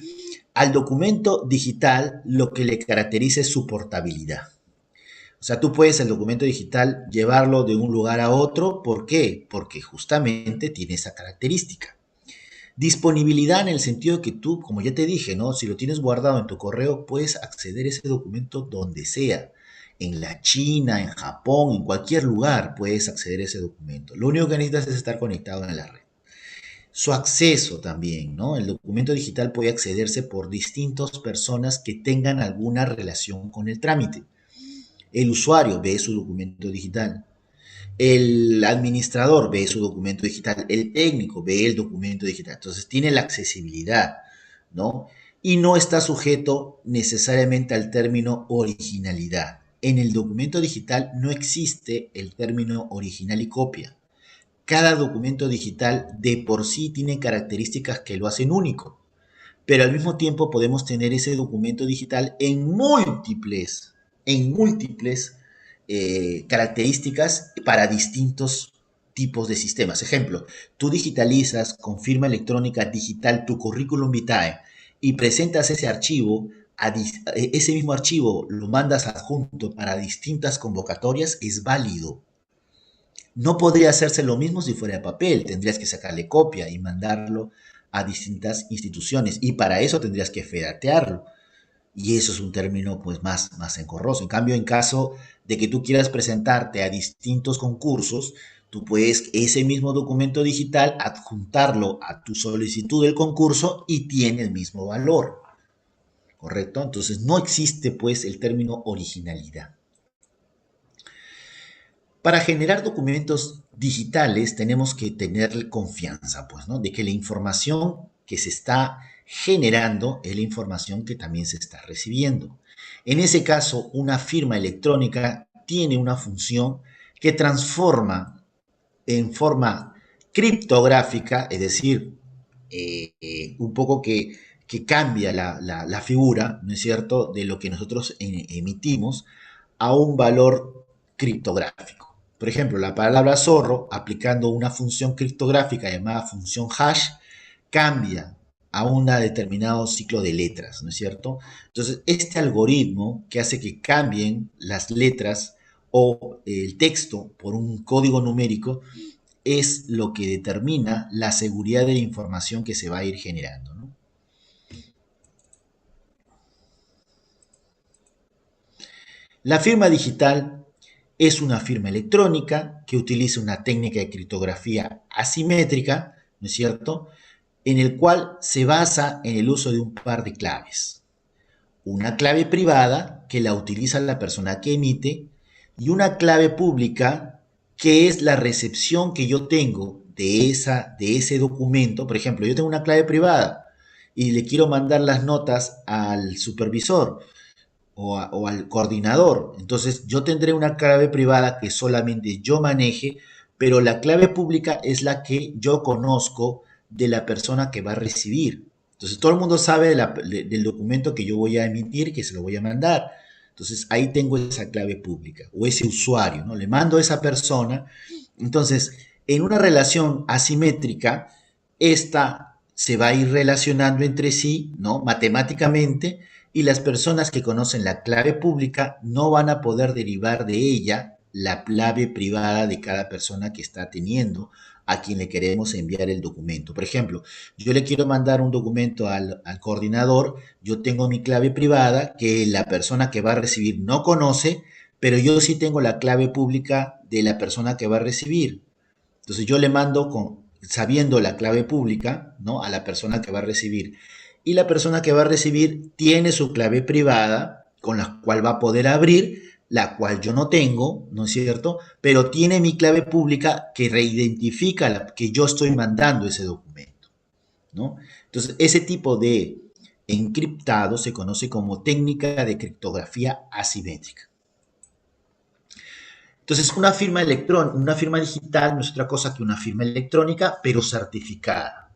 S1: al documento digital lo que le caracteriza es su portabilidad. O sea, tú puedes el documento digital llevarlo de un lugar a otro. ¿Por qué? Porque justamente tiene esa característica. Disponibilidad en el sentido de que tú, como ya te dije, ¿no? Si lo tienes guardado en tu correo, puedes acceder a ese documento donde sea. En la China, en Japón, en cualquier lugar puedes acceder a ese documento. Lo único que necesitas es estar conectado en la red. Su acceso también, ¿no? El documento digital puede accederse por distintas personas que tengan alguna relación con el trámite. El usuario ve su documento digital. El administrador ve su documento digital, el técnico ve el documento digital, entonces tiene la accesibilidad, ¿no? Y no está sujeto necesariamente al término originalidad. En el documento digital no existe el término original y copia. Cada documento digital de por sí tiene características que lo hacen único, pero al mismo tiempo podemos tener ese documento digital en múltiples características para distintos tipos de sistemas. Ejemplo, tú digitalizas con firma electrónica digital tu currículum vitae y presentas ese archivo, ese mismo archivo lo mandas adjunto para distintas convocatorias, es válido. No podría hacerse lo mismo si fuera de papel, tendrías que sacarle copia y mandarlo a distintas instituciones y para eso tendrías que federatearlo. Y eso es un término pues más engorroso. En cambio, en caso de que tú quieras presentarte a distintos concursos, tú puedes ese mismo documento digital adjuntarlo a tu solicitud del concurso y tiene el mismo valor, ¿correcto? Entonces no existe pues el término originalidad. Para generar documentos digitales tenemos que tener confianza, pues, ¿no? De que la información que se está generando es la información que también se está recibiendo. En ese caso, una firma electrónica tiene una función que transforma en forma criptográfica, es decir, un poco que cambia la figura, ¿no es cierto?, de lo que nosotros emitimos a un valor criptográfico. Por ejemplo, la palabra zorro, aplicando una función criptográfica llamada función hash, cambia a un determinado ciclo de letras, ¿no es cierto? Entonces, este algoritmo que hace que cambien las letras o el texto por un código numérico es lo que determina la seguridad de la información que se va a ir generando, ¿no? La firma digital es una firma electrónica que utiliza una técnica de criptografía asimétrica, ¿no es cierto?, en el cual se basa en el uso de un par de claves. Una clave privada, que la utiliza la persona que emite, y una clave pública, que es la recepción que yo tengo de ese documento. Por ejemplo, yo tengo una clave privada y le quiero mandar las notas al supervisor o al coordinador. Entonces yo tendré una clave privada que solamente yo maneje, pero la clave pública es la que yo conozco de la persona que va a recibir. Entonces todo el mundo sabe del documento que yo voy a emitir, que se lo voy a mandar. Entonces ahí tengo esa clave pública o ese usuario, ¿no? Le mando a esa persona. Entonces, en una relación asimétrica, esta se va a ir relacionando entre sí, ¿no? Matemáticamente, y las personas que conocen la clave pública no van a poder derivar de ella la clave privada de cada persona que está teniendo a quien le queremos enviar el documento. Por ejemplo, yo le quiero mandar un documento al coordinador, yo tengo mi clave privada que la persona que va a recibir no conoce, pero yo sí tengo la clave pública de la persona que va a recibir. Entonces yo le mando sabiendo la clave pública, ¿no?, a la persona que va a recibir. Y la persona que va a recibir tiene su clave privada con la cual va a poder abrir, la cual yo no tengo, ¿no es cierto? Pero tiene mi clave pública que reidentifica que yo estoy mandando ese documento, ¿no? Entonces, ese tipo de encriptado se conoce como técnica de criptografía asimétrica. Entonces, una firma digital no es otra cosa que una firma electrónica, pero certificada.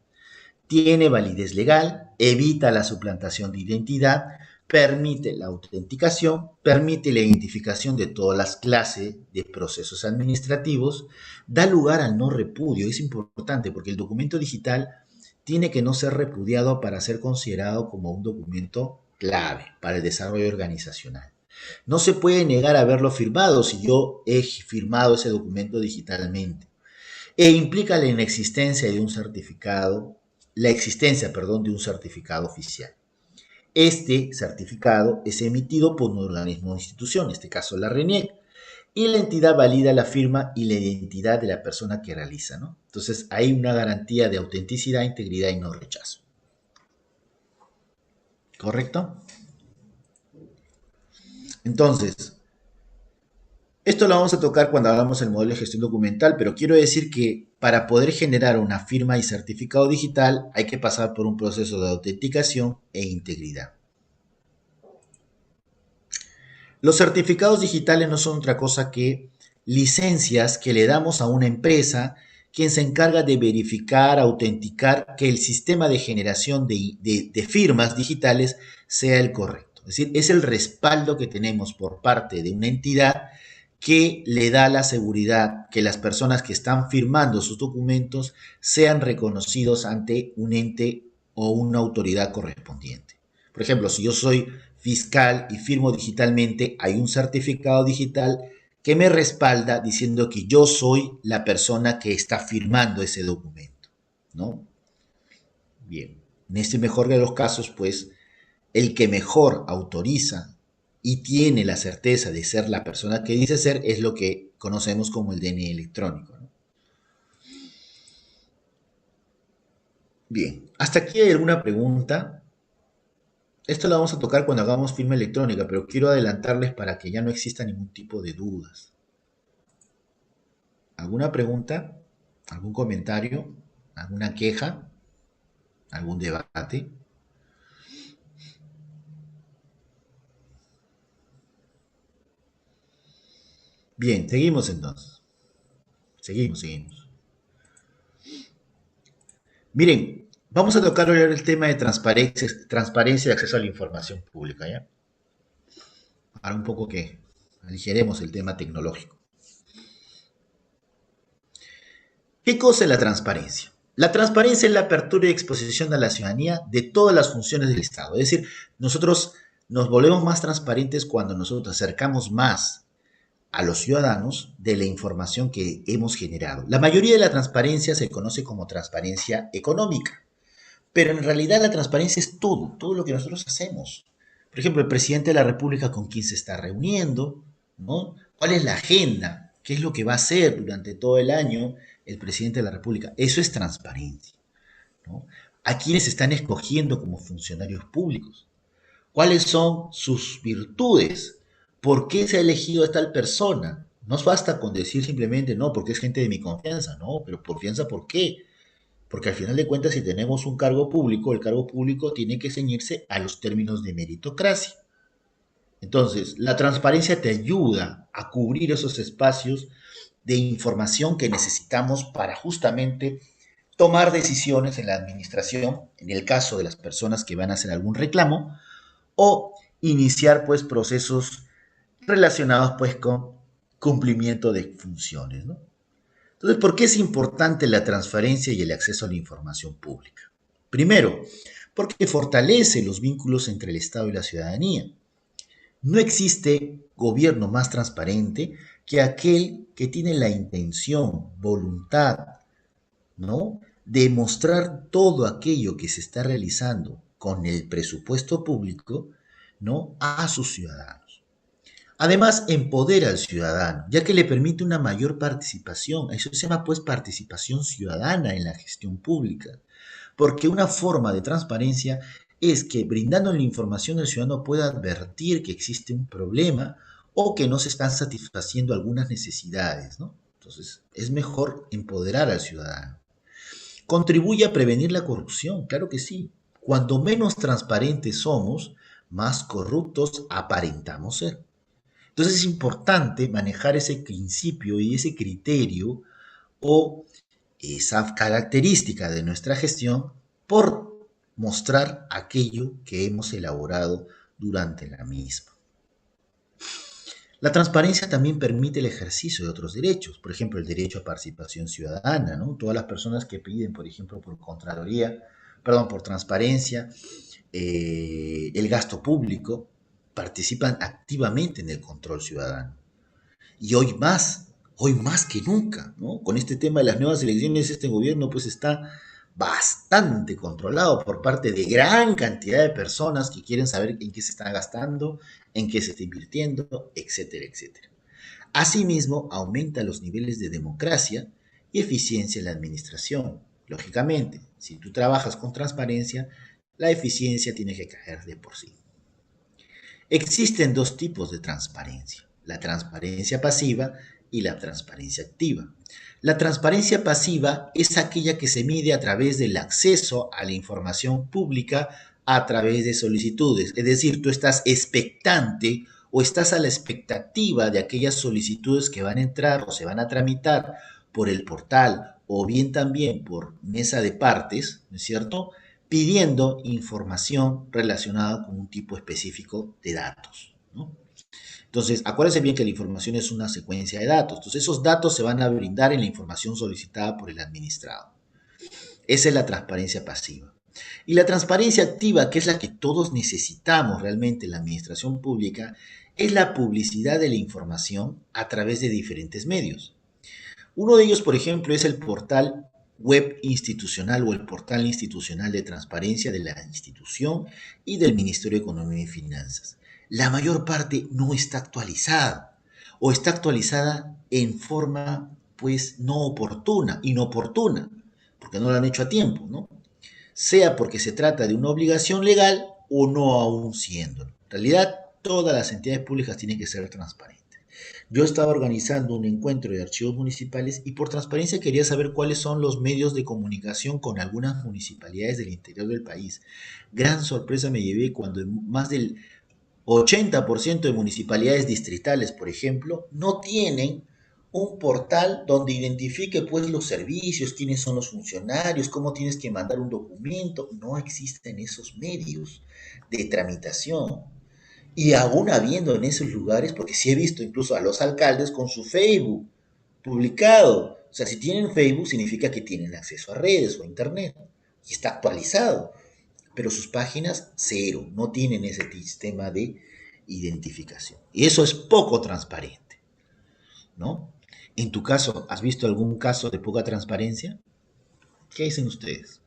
S1: Tiene validez legal, evita la suplantación de identidad, permite la autenticación, permite la identificación de todas las clases de procesos administrativos, da lugar al no repudio. Es importante porque el documento digital tiene que no ser repudiado para ser considerado como un documento clave para el desarrollo organizacional. No se puede negar haberlo firmado si yo he firmado ese documento digitalmente. E implica la inexistencia de un certificado, la existencia, perdón, de un certificado oficial. Este certificado es emitido por un organismo o institución, en este caso la RENIEC, y la entidad valida la firma y la identidad de la persona que realiza, ¿no? Entonces hay una garantía de autenticidad, integridad y no rechazo. ¿Correcto? Entonces, esto lo vamos a tocar cuando hagamos el modelo de gestión documental, pero quiero decir que para poder generar una firma y certificado digital hay que pasar por un proceso de autenticación e integridad. Los certificados digitales no son otra cosa que licencias que le damos a una empresa quien se encarga de verificar, autenticar que el sistema de generación de firmas digitales sea el correcto. Es decir, es el respaldo que tenemos por parte de una entidad que le da la seguridad que las personas que están firmando sus documentos sean reconocidos ante un ente o una autoridad correspondiente. Por ejemplo, si yo soy fiscal y firmo digitalmente, hay un certificado digital que me respalda diciendo que yo soy la persona que está firmando ese documento, ¿no? Bien, en este mejor de los casos, pues, el que mejor autoriza y tiene la certeza de ser la persona que dice ser es lo que conocemos como el DNI electrónico, ¿no? Bien, ¿hasta aquí hay alguna pregunta? Esto lo vamos a tocar cuando hagamos firma electrónica, pero quiero adelantarles para que ya no exista ningún tipo de dudas. ¿Alguna pregunta? ¿Algún comentario? ¿Alguna queja? ¿Algún debate? Bien, seguimos entonces. Seguimos. Miren, vamos a tocar hoy el tema de transparencia y acceso a la información pública, ¿ya? Ahora un poco que aligeremos el tema tecnológico. ¿Qué cosa es la transparencia? La transparencia es la apertura y exposición a la ciudadanía de todas las funciones del Estado. Es decir, nosotros nos volvemos más transparentes cuando nosotros acercamos más a los ciudadanos de la información que hemos generado. La mayoría de la transparencia se conoce como transparencia económica, pero en realidad la transparencia es todo lo que nosotros hacemos. Por ejemplo, el presidente de la República con quién se está reuniendo, ¿no? ¿Cuál es la agenda? ¿Qué es lo que va a hacer durante todo el año el presidente de la República? Eso es transparencia, ¿no? ¿A quiénes están escogiendo como funcionarios públicos? ¿Cuáles son sus virtudes? ¿Por qué se ha elegido a tal persona? No basta con decir simplemente, no, porque es gente de mi confianza, no, pero confianza, ¿por qué? Porque al final de cuentas, si tenemos un cargo público, el cargo público tiene que ceñirse a los términos de meritocracia. Entonces, la transparencia te ayuda a cubrir esos espacios de información que necesitamos para justamente tomar decisiones en la administración, en el caso de las personas que van a hacer algún reclamo, o iniciar pues procesos relacionados pues con cumplimiento de funciones, ¿no? Entonces, ¿por qué es importante la transparencia y el acceso a la información pública? Primero, porque fortalece los vínculos entre el Estado y la ciudadanía. No existe gobierno más transparente que aquel que tiene la intención, voluntad, ¿no?, de mostrar todo aquello que se está realizando con el presupuesto público, ¿no?, a sus ciudadanos. Además, empodera al ciudadano, ya que le permite una mayor participación. Eso se llama, pues, participación ciudadana en la gestión pública. Porque una forma de transparencia es que, brindando la información, el ciudadano pueda advertir que existe un problema o que no se están satisfaciendo algunas necesidades, ¿no? Entonces, es mejor empoderar al ciudadano. Contribuye a prevenir la corrupción, claro que sí. Cuanto menos transparentes somos, más corruptos aparentamos ser. Entonces es importante manejar ese principio y ese criterio o esa característica de nuestra gestión por mostrar aquello que hemos elaborado durante la misma. La transparencia también permite el ejercicio de otros derechos, por ejemplo, el derecho a participación ciudadana, ¿no? Todas las personas que piden, por ejemplo, por Contraloría, perdón, por transparencia, el gasto público, participan activamente en el control ciudadano. Y hoy más que nunca, ¿no? Con este tema de las nuevas elecciones, este gobierno pues está bastante controlado por parte de gran cantidad de personas que quieren saber en qué se está gastando, en qué se está invirtiendo, etcétera, etcétera. Asimismo, aumenta los niveles de democracia y eficiencia en la administración. Lógicamente, si tú trabajas con transparencia, la eficiencia tiene que caer de por sí. Existen dos tipos de transparencia, la transparencia pasiva y la transparencia activa. La transparencia pasiva es aquella que se mide a través del acceso a la información pública a través de solicitudes. Es decir, tú estás expectante o estás a la expectativa de aquellas solicitudes que van a entrar o se van a tramitar por el portal o bien también por mesa de partes, ¿no es cierto?, pidiendo información relacionada con un tipo específico de datos, ¿no? Entonces, acuérdense bien que la información es una secuencia de datos. Entonces, esos datos se van a brindar en la información solicitada por el administrado. Esa es la transparencia pasiva. Y la transparencia activa, que es la que todos necesitamos realmente en la administración pública, es la publicidad de la información a través de diferentes medios. Uno de ellos, por ejemplo, es el portal web institucional o el portal institucional de transparencia de la institución y del Ministerio de Economía y Finanzas. La mayor parte no está actualizada o está actualizada en forma pues no oportuna, inoportuna, porque no lo han hecho a tiempo, ¿no? Sea porque se trata de una obligación legal o no aún siendo. En realidad, todas las entidades públicas tienen que ser transparentes. Yo estaba organizando un encuentro de archivos municipales y por transparencia quería saber cuáles son los medios de comunicación con algunas municipalidades del interior del país. Gran sorpresa me llevé cuando más del 80% de municipalidades distritales, por ejemplo, no tienen un portal donde identifique pues los servicios, quiénes son los funcionarios, cómo tienes que mandar un documento. No existen esos medios de tramitación. Y aún habiendo en esos lugares, porque sí he visto incluso a los alcaldes con su Facebook publicado. O sea, si tienen Facebook significa que tienen acceso a redes o a internet y está actualizado. Pero sus páginas cero, no tienen ese sistema de identificación. Y eso es poco transparente, ¿no? En tu caso, ¿has visto algún caso de poca transparencia? ¿Qué dicen ustedes?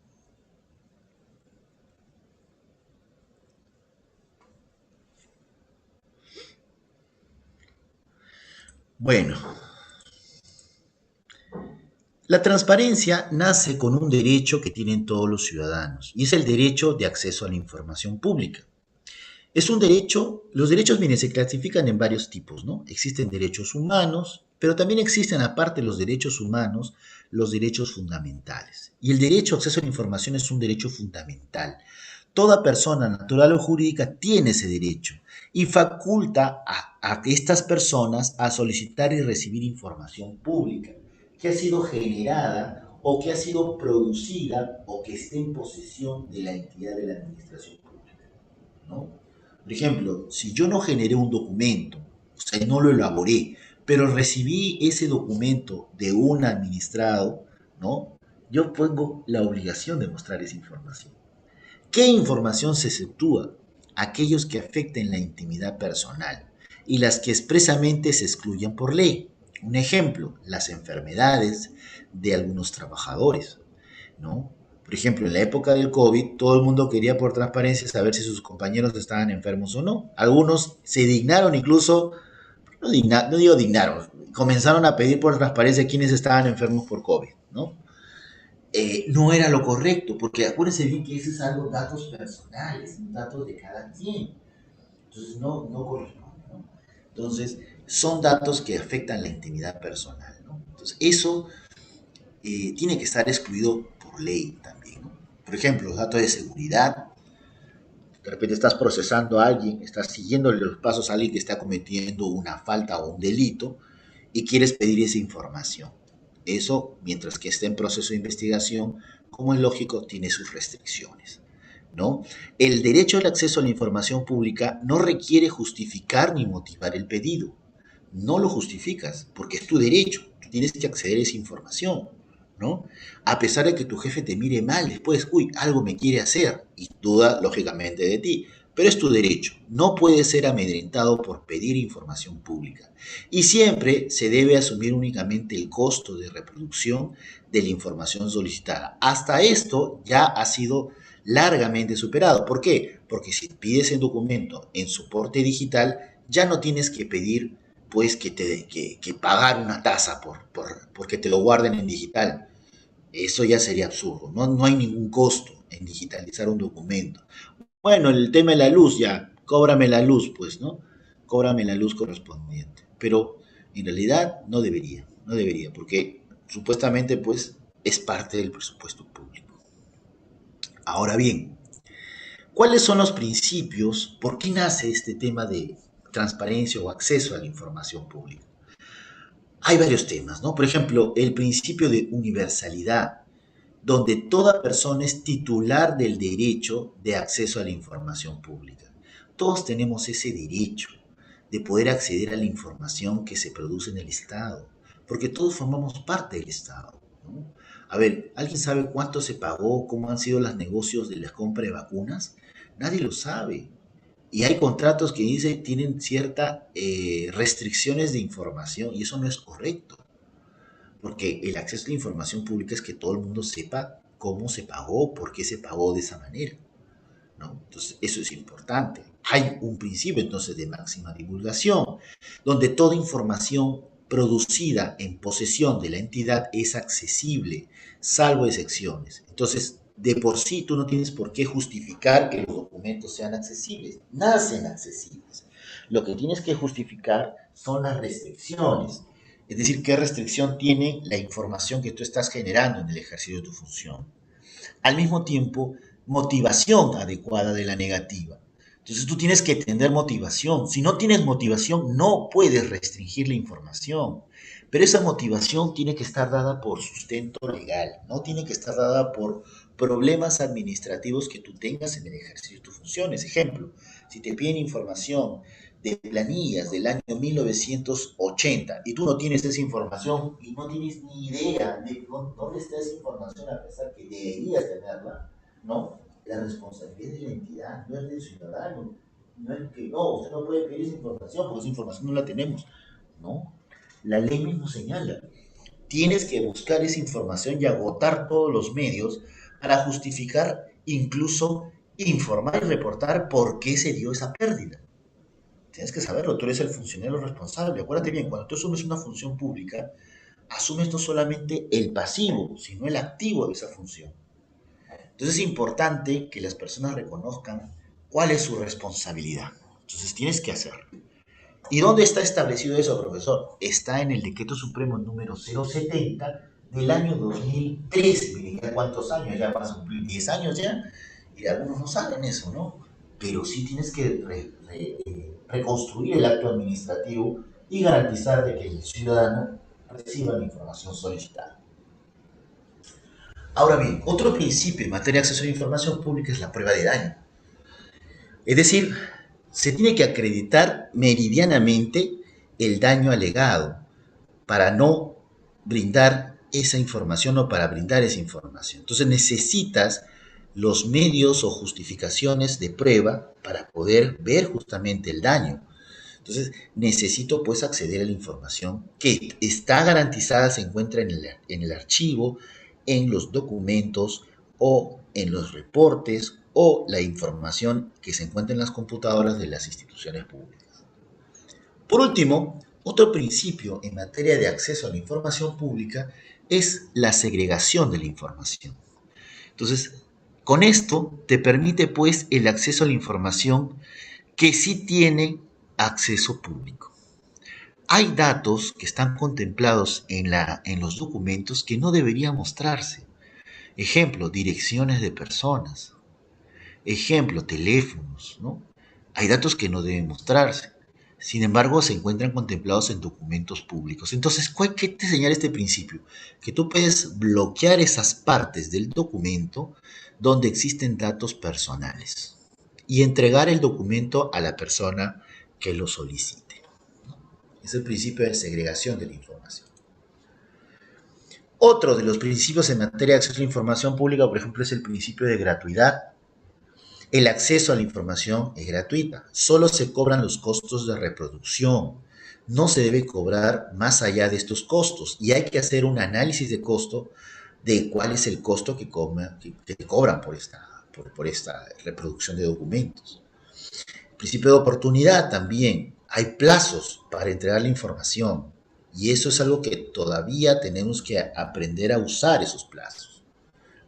S1: Bueno, la transparencia nace con un derecho que tienen todos los ciudadanos y es el derecho de acceso a la información pública. Es un derecho, los derechos, miren, se clasifican en varios tipos, ¿no? Existen derechos humanos, pero también existen, aparte de los derechos humanos, los derechos fundamentales. Y el derecho a acceso a la información es un derecho fundamental. Toda persona, natural o jurídica, tiene ese derecho y faculta a estas personas a solicitar y recibir información pública que ha sido generada o que ha sido producida o que esté en posesión de la entidad de la administración pública, ¿no? Por ejemplo, si yo no generé un documento, o sea, no lo elaboré, pero recibí ese documento de un administrado, ¿no? Yo tengo la obligación de mostrar esa información. ¿Qué información se exceptúa? Aquellos que afecten la intimidad personal y las que expresamente se excluyen por ley. Un ejemplo, las enfermedades de algunos trabajadores, ¿no? Por ejemplo, en la época del COVID, todo el mundo quería por transparencia saber si sus compañeros estaban enfermos o no. Algunos se dignaron incluso, no digo dignaron, comenzaron a pedir por transparencia quiénes estaban enfermos por COVID, ¿no? No era lo correcto, porque acuérdense bien que eso es algo, datos personales, datos de cada quien. Entonces no corresponde, ¿no? Entonces, son datos que afectan la intimidad personal, ¿no? Entonces, eso tiene que estar excluido por ley también, ¿no? Por ejemplo, los datos de seguridad, De repente estás procesando a alguien, estás siguiendo los pasos a alguien que está cometiendo una falta o un delito y quieres pedir esa información. Eso, mientras que esté en proceso de investigación, como es lógico, tiene sus restricciones, ¿no? El derecho al acceso a la información pública no requiere justificar ni motivar el pedido. No lo justificas, porque es tu derecho. Tú tienes que acceder a esa información, ¿no? A pesar de que tu jefe te mire mal después, uy, algo me quiere hacer, y duda, lógicamente, de ti. Pero es tu derecho. No puedes ser amedrentado por pedir información pública. Y siempre se debe asumir únicamente el costo de reproducción de la información solicitada. Hasta esto ya ha sido largamente superado. ¿Por qué? Porque si pides el documento en soporte digital, ya no tienes que pedir pues que pagar una tasa porque te lo guarden en digital. Eso ya sería absurdo. No hay ningún costo en digitalizar un documento. Bueno, el tema de la luz ya, cóbrame la luz, pues, ¿no? Cóbrame la luz correspondiente. Pero en realidad no debería, porque supuestamente pues es parte del presupuesto público. Ahora bien, ¿cuáles son los principios? ¿Por qué nace este tema de transparencia o acceso a la información pública? Hay varios temas, ¿no? Por ejemplo, el principio de universalidad, donde toda persona es titular del derecho de acceso a la información pública. Todos tenemos ese derecho de poder acceder a la información que se produce en el Estado, porque todos formamos parte del Estado, ¿no? A ver, ¿alguien sabe cuánto se pagó, cómo han sido los negocios de la compra de vacunas? Nadie lo sabe. Y hay contratos que dicen tienen ciertas restricciones de información y eso no es correcto, porque el acceso a la información pública es que todo el mundo sepa cómo se pagó, por qué se pagó de esa manera, ¿no? Entonces, eso es importante. Hay un principio entonces de máxima divulgación, donde toda información producida en posesión de la entidad es accesible, salvo excepciones. Entonces, de por sí tú no tienes por qué justificar que los documentos sean accesibles, nacen accesibles. Lo que tienes que justificar son las restricciones, es decir, qué restricción tiene la información que tú estás generando en el ejercicio de tu función. Al mismo tiempo, motivación adecuada de la negativa. Entonces tú tienes que tener motivación. Si no tienes motivación, no puedes restringir la información. Pero esa motivación tiene que estar dada por sustento legal, no tiene que estar dada por problemas administrativos que tú tengas en el ejercicio de tus funciones. Ejemplo, si te piden información de planillas del año 1980 y tú no tienes esa información y no tienes ni idea de dónde está esa información a pesar que deberías tenerla, ¿no? La responsabilidad es de la entidad, no es del ciudadano. No es que no, usted no puede pedir esa información porque esa información no la tenemos. No, la ley mismo señala. Tienes que buscar esa información y agotar todos los medios para justificar, incluso informar y reportar por qué se dio esa pérdida. Tienes que saberlo, tú eres el funcionario responsable. Acuérdate bien, cuando tú asumes una función pública, asumes no solamente el pasivo, sino el activo de esa función. Entonces es importante que las personas reconozcan cuál es su responsabilidad. Entonces tienes que hacerlo. ¿Y dónde está establecido eso, profesor? Está en el Decreto Supremo número 070 del año 2013. Miren, ya cuántos años, ya van a cumplir 10 años ya, y algunos no saben eso, ¿no? Pero sí tienes que reconstruir el acto administrativo y garantizar de que el ciudadano reciba la información solicitada. Ahora bien, otro principio en materia de acceso a la información pública es la prueba de daño. Es decir, se tiene que acreditar meridianamente el daño alegado para no brindar esa información o para brindar esa información. Entonces necesitas los medios o justificaciones de prueba para poder ver justamente el daño. Entonces necesito pues acceder a la información que está garantizada, se encuentra en el archivo, en los documentos o en los reportes o la información que se encuentra en las computadoras de las instituciones públicas. Por último, otro principio en materia de acceso a la información pública es la segregación de la información. Entonces, con esto te permite pues el acceso a la información que sí tiene acceso público. Hay datos que están contemplados en los documentos que no deberían mostrarse. Ejemplo, direcciones de personas, Ejemplo, teléfonos, ¿no? Hay datos que no deben mostrarse. Sin embargo, se encuentran contemplados en documentos públicos. Entonces, ¿qué te señala este principio? Que tú puedes bloquear esas partes del documento donde existen datos personales y entregar el documento a la persona que lo solicite. Es el principio de segregación de la información. Otro de los principios en materia de acceso a la información pública, por ejemplo, es el principio de gratuidad. El acceso a la información es gratuita, solo se cobran los costos de reproducción. No se debe cobrar más allá de estos costos y hay que hacer un análisis de costo de cuál es el costo que cobran por esta reproducción de documentos. Principio de oportunidad también. Hay plazos para entregar la información y eso es algo que todavía tenemos que aprender a usar esos plazos,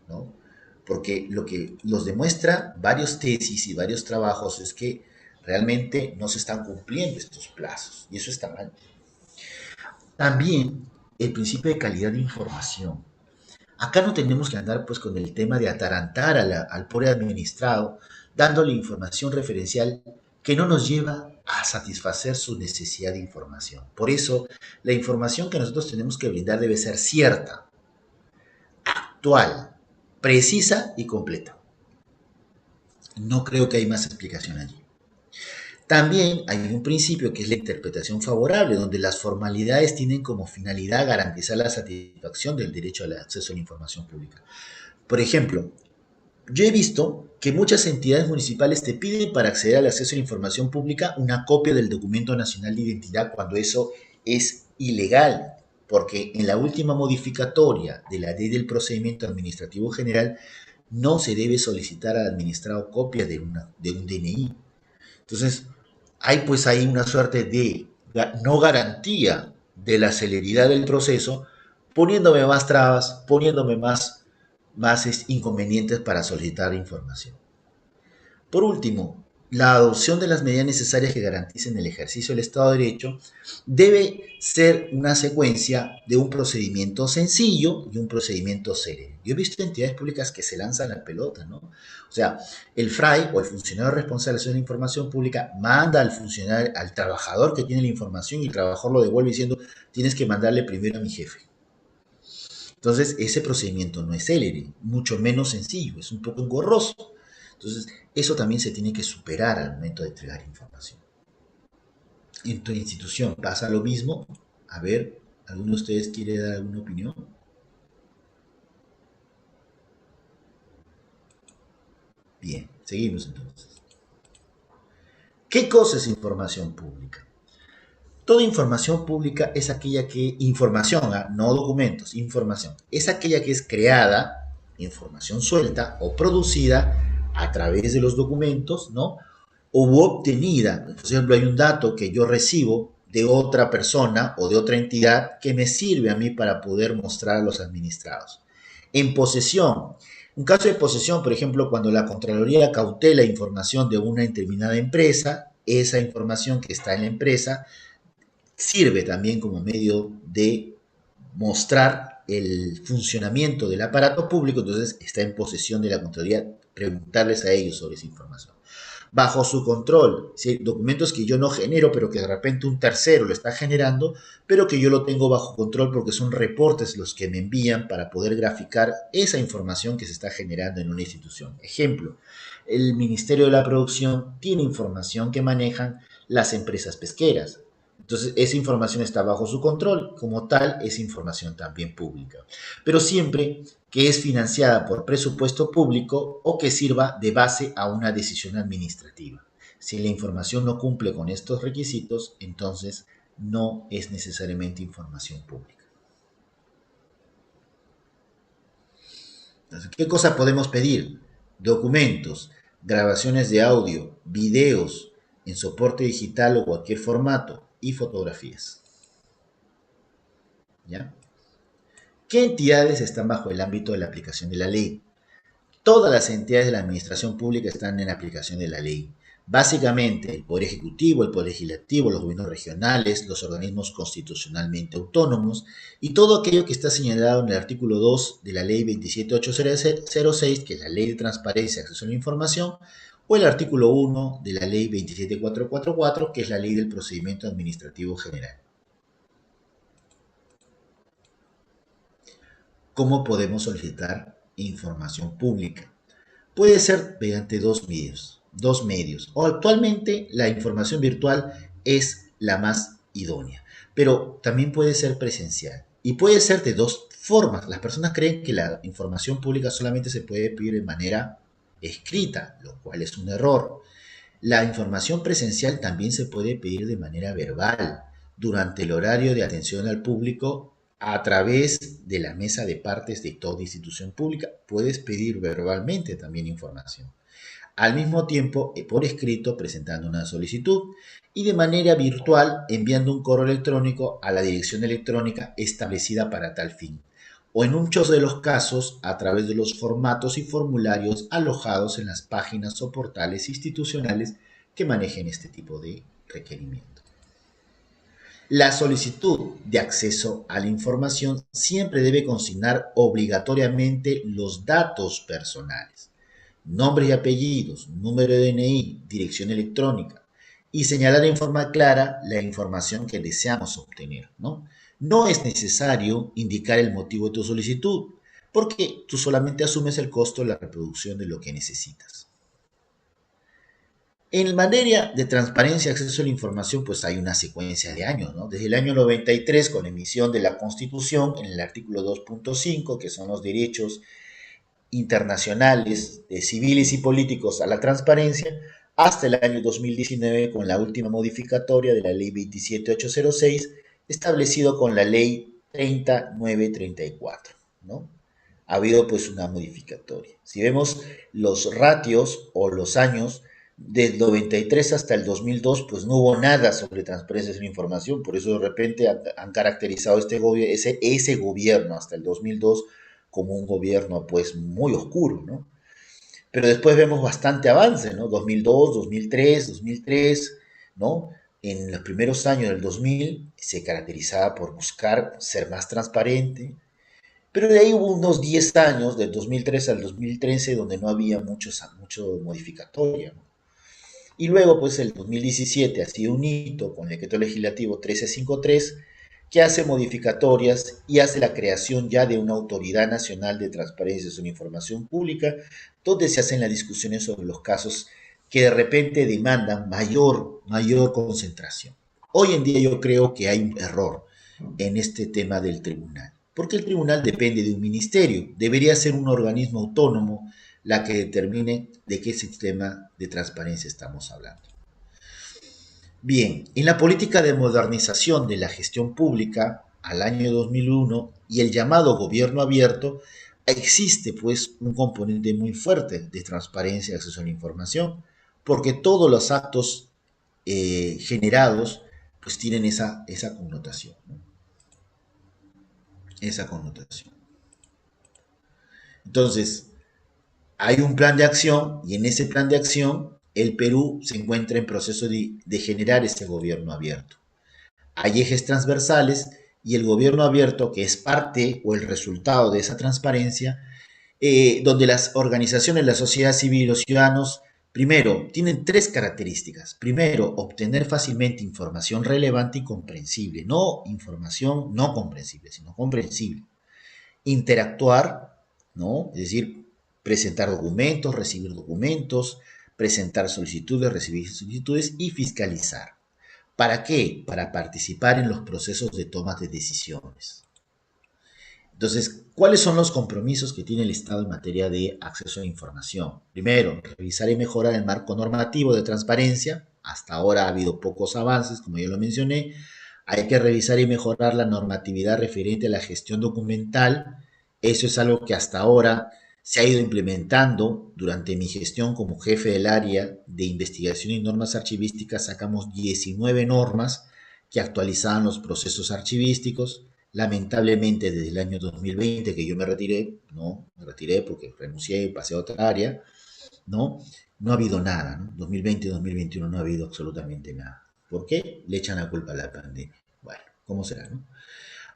S1: ¿no? Porque lo que nos demuestra varios tesis y varios trabajos es que realmente no se están cumpliendo estos plazos y eso está mal. También el principio de calidad de información. Acá no tenemos que andar pues con el tema de atarantar al pobre administrado dándole información referencial que no nos lleva a satisfacer su necesidad de información. Por eso, la información que nosotros tenemos que brindar debe ser cierta, actual, precisa y completa. No creo que hay más explicación allí. También hay un principio que es la interpretación favorable, donde las formalidades tienen como finalidad garantizar la satisfacción del derecho al acceso a la información pública. Por ejemplo, yo he visto que muchas entidades municipales te piden para acceder al acceso a la información pública una copia del documento nacional de identidad cuando eso es ilegal, porque en la última modificatoria de la ley del procedimiento administrativo general no se debe solicitar al administrado copia de un DNI. Entonces, hay pues ahí una suerte de no garantía de la celeridad del proceso, poniéndome más trabas, poniéndome más inconvenientes para solicitar información. Por último, la adopción de las medidas necesarias que garanticen el ejercicio del Estado de Derecho debe ser una secuencia de un procedimiento sencillo y un procedimiento serio. Yo he visto entidades públicas que se lanzan la pelota, ¿no? O sea, el FRAI o el funcionario responsable de la información pública manda al funcionario, al trabajador que tiene la información y el trabajador lo devuelve diciendo, tienes que mandarle primero a mi jefe. Entonces, ese procedimiento no es célere, mucho menos sencillo, es un poco engorroso. Entonces, eso también se tiene que superar al momento de entregar información. En tu institución pasa lo mismo. A ver, ¿alguno de ustedes quiere dar alguna opinión? Bien, seguimos entonces. ¿Qué cosa es información pública? Toda información pública es aquella que, información, no documentos, información, es aquella que es creada, información suelta o producida a través de los documentos, ¿no? O obtenida, por ejemplo, hay un dato que yo recibo de otra persona o de otra entidad que me sirve a mí para poder mostrar a los administrados. En posesión, un caso de posesión, por ejemplo, cuando la Contraloría cautela información de una determinada empresa, esa información que está en la empresa sirve también como medio de mostrar el funcionamiento del aparato público, entonces está en posesión de la Contraloría preguntarles a ellos sobre esa información. Bajo su control, ¿sí? Documentos que yo no genero, pero que de repente un tercero lo está generando, pero que yo lo tengo bajo control porque son reportes los que me envían para poder graficar esa información que se está generando en una institución. Ejemplo, el Ministerio de la Producción tiene información que manejan las empresas pesqueras. Entonces, esa información está bajo su control, como tal, es información también pública. Pero siempre que es financiada por presupuesto público o que sirva de base a una decisión administrativa. Si la información no cumple con estos requisitos, entonces no es necesariamente información pública. Entonces, ¿qué cosa podemos pedir? Documentos, grabaciones de audio, videos en soporte digital o cualquier formato y fotografías. ¿Ya? ¿Qué entidades están bajo el ámbito de la aplicación de la ley? Todas las entidades de la administración pública están en aplicación de la ley. Básicamente, el Poder Ejecutivo, el Poder Legislativo, los gobiernos regionales, los organismos constitucionalmente autónomos y todo aquello que está señalado en el artículo 2 de la Ley 27806, que es la Ley de Transparencia y Acceso a la Información, o el artículo 1 de la Ley 27444, que es la Ley del Procedimiento Administrativo General. ¿Cómo podemos solicitar información pública? Puede ser mediante dos medios. O actualmente la información virtual es la más idónea, pero también puede ser presencial. Y puede ser de dos formas. Las personas creen que la información pública solamente se puede pedir de manera escrita, lo cual es un error. La información presencial también se puede pedir de manera verbal, durante el horario de atención al público, a través de la mesa de partes de toda institución pública. Puedes pedir verbalmente también información. Al mismo tiempo, por escrito, presentando una solicitud y de manera virtual enviando un correo electrónico a la dirección electrónica establecida para tal fin, o en muchos de los casos a través de los formatos y formularios alojados en las páginas o portales institucionales que manejen este tipo de requerimiento. La solicitud de acceso a la información siempre debe consignar obligatoriamente los datos personales, nombres y apellidos, número de DNI, dirección electrónica, y señalar en forma clara la información que deseamos obtener, ¿no? No es necesario indicar el motivo de tu solicitud, porque tú solamente asumes el costo de la reproducción de lo que necesitas. En materia de transparencia y acceso a la información, pues hay una secuencia de años, ¿no? Desde el año 93, con la emisión de la Constitución, en el artículo 2.5, que son los derechos internacionales, civiles y políticos a la transparencia, hasta el año 2019 con la última modificatoria de la Ley 27806, establecido con la Ley 30934, ¿no? Ha habido pues una modificatoria. Si vemos los ratios o los años, del 93 hasta el 2002, pues no hubo nada sobre transparencia de la información, por eso de repente han caracterizado ese gobierno hasta el 2002 como un gobierno pues muy oscuro, ¿no? Pero después vemos bastante avance, ¿no? 2002, 2003, 2003, ¿no? En los primeros años del 2000 se caracterizaba por buscar ser más transparente, pero de ahí hubo unos 10 años, del 2003 al 2013, donde no había mucho modificatoria, ¿no? Y luego, pues el 2017 ha sido un hito con el decreto legislativo 1353, que hace modificatorias y hace la creación ya de una autoridad nacional de transparencia sobre información pública, donde se hacen las discusiones sobre los casos que de repente demandan mayor concentración. Hoy en día yo creo que hay un error en este tema del tribunal, porque el tribunal depende de un ministerio, debería ser un organismo autónomo la que determine de qué sistema de transparencia estamos hablando. Bien, en la política de modernización de la gestión pública al año 2001 y el llamado gobierno abierto, existe pues un componente muy fuerte de transparencia y acceso a la información, porque todos los actos generados pues tienen esa connotación, ¿no? Esa connotación. Entonces, hay un plan de acción y en ese plan de acción el Perú se encuentra en proceso de generar ese gobierno abierto. Hay ejes transversales y el gobierno abierto, que es parte o el resultado de esa transparencia, donde las organizaciones, la sociedad civil y los ciudadanos, primero, tienen tres características. Primero, obtener fácilmente información relevante y comprensible. No información no comprensible, sino comprensible. Interactuar, ¿no? Es decir, presentar documentos, recibir documentos, presentar solicitudes, recibir solicitudes y fiscalizar. ¿Para qué? Para participar en los procesos de toma de decisiones. Entonces, ¿cuáles son los compromisos que tiene el Estado en materia de acceso a la información? Primero, revisar y mejorar el marco normativo de transparencia. Hasta ahora ha habido pocos avances, como ya lo mencioné. Hay que revisar y mejorar la normatividad referente a la gestión documental. Eso es algo que hasta ahora se ha ido implementando. Durante mi gestión como jefe del área de investigación y normas archivísticas sacamos 19 normas que actualizaban los procesos archivísticos. Lamentablemente desde el año 2020 que yo me retiré, ¿no? Me retiré porque renuncié y pasé a otra área, ¿no? no ha habido nada, ¿no? 2020-2021 no ha habido absolutamente nada. ¿Por qué? Le echan la culpa a la pandemia. Bueno, ¿cómo será, no?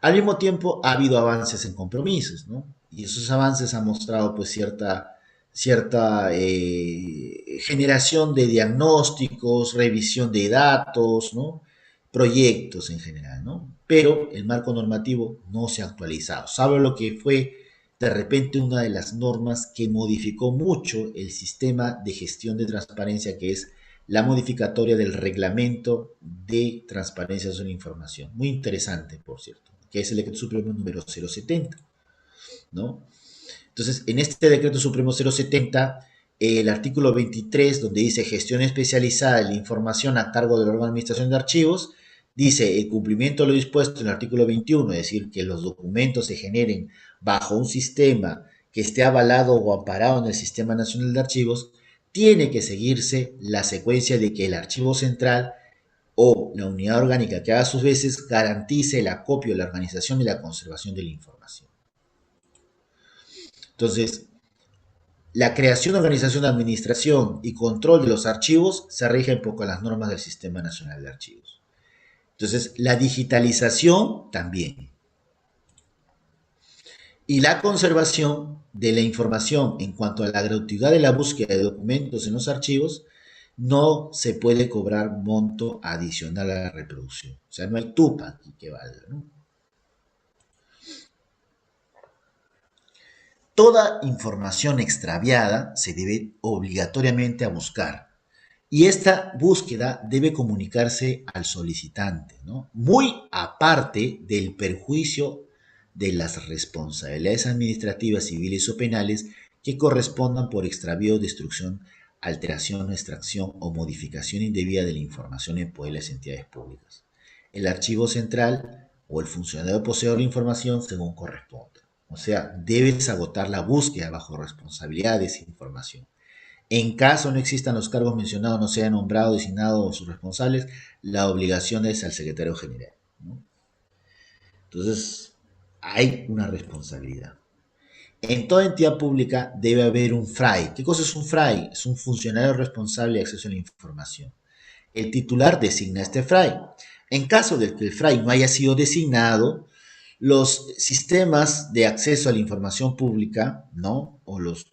S1: Al mismo tiempo ha habido avances en compromisos, ¿no? Y esos avances han mostrado pues cierta generación de diagnósticos, revisión de datos, ¿no? Proyectos en general, ¿no? Pero el marco normativo no se ha actualizado. ¿Sabe lo que fue de repente una de las normas que modificó mucho el sistema de gestión de transparencia, que es la modificatoria del reglamento de transparencia de la información? Muy interesante, por cierto, que es el decreto supremo número 070, ¿no? Entonces, en este decreto supremo 070, el artículo 23, donde dice gestión especializada de la información a cargo del órgano de administración de archivos, dice el cumplimiento de lo dispuesto en el artículo 21, es decir, que los documentos se generen bajo un sistema que esté avalado o amparado en el Sistema Nacional de Archivos, tiene que seguirse la secuencia de que el archivo central o la unidad orgánica que haga sus veces garantice el acopio, la organización y la conservación de la información. Entonces, la creación, organización, administración y control de los archivos se rigen por las normas del Sistema Nacional de Archivos. Entonces, la digitalización también. Y la conservación de la información en cuanto a la gratuidad de la búsqueda de documentos en los archivos, no se puede cobrar monto adicional a la reproducción. O sea, no hay tupa aquí que valga, ¿no? Toda información extraviada se debe obligatoriamente a buscar. Y esta búsqueda debe comunicarse al solicitante, ¿no? Muy aparte del perjuicio de las responsabilidades administrativas, civiles o penales que correspondan por extravío, destrucción, alteración, extracción o modificación indebida de la información en poder de las entidades públicas. El archivo central o el funcionario poseedor de información según corresponda. O sea, debes agotar la búsqueda bajo responsabilidad de esa información. En caso no existan los cargos mencionados, no sean nombrados, designados sus responsables, la obligación es al secretario general, ¿no? Entonces, hay una responsabilidad. En toda entidad pública debe haber un FRAI. ¿Qué cosa es un FRAI? Es un funcionario responsable de acceso a la información. El titular designa este FRAI. En caso de que el FRAI no haya sido designado, los sistemas de acceso a la información pública, ¿no? O los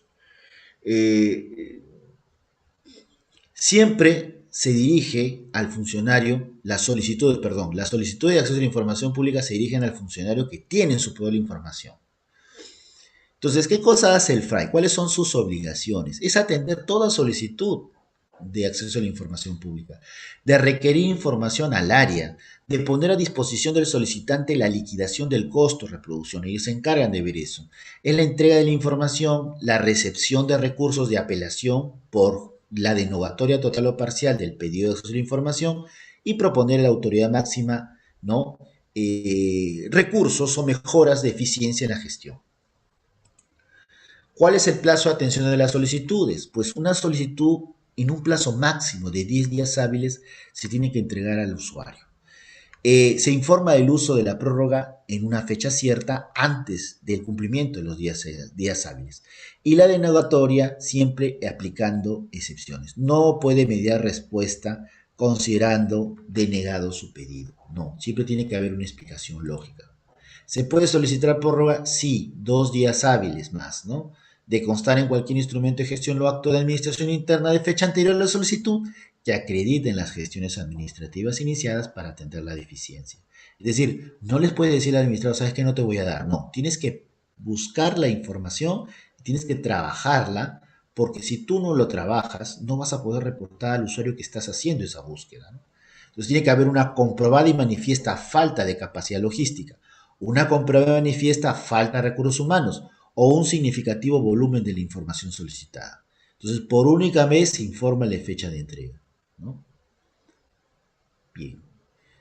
S1: siempre se dirige al funcionario, las solicitudes de acceso a la información pública se dirigen al funcionario que tiene en su poder la información. Entonces, ¿qué cosa hace el FRAI? ¿Cuáles son sus obligaciones? Es atender toda solicitud de acceso a la información pública, de requerir información al área, de poner a disposición del solicitante la liquidación del costo de reproducción. Ellos se encargan de ver eso. En la entrega de la información, la recepción de recursos de apelación por la denogatoria total o parcial del pedido de acceso a la información y proponer a la autoridad máxima, ¿no? Recursos o mejoras de eficiencia en la gestión. ¿Cuál es el plazo de atención de las solicitudes? Pues una solicitud en un plazo máximo de 10 días hábiles se tiene que entregar al usuario. Se informa del uso de la prórroga en una fecha cierta antes del cumplimiento de los días hábiles. Y la denegatoria siempre aplicando excepciones. No puede mediar respuesta considerando denegado su pedido. No, siempre tiene que haber una explicación lógica. ¿Se puede solicitar prórroga? Sí, 2 días hábiles más, ¿no? De constar en cualquier instrumento de gestión o acto de administración interna de fecha anterior a la solicitud que acrediten las gestiones administrativas iniciadas para atender la deficiencia. Es decir, no les puede decir al administrador, sabes que no te voy a dar. No, tienes que buscar la información, tienes que trabajarla, porque si tú no lo trabajas, no vas a poder reportar al usuario que estás haciendo esa búsqueda, ¿no? Entonces tiene que haber una comprobada y manifiesta falta de capacidad logística, una comprobada y manifiesta falta de recursos humanos o un significativo volumen de la información solicitada. Entonces, por única vez se informa la fecha de entrega, ¿no? Bien.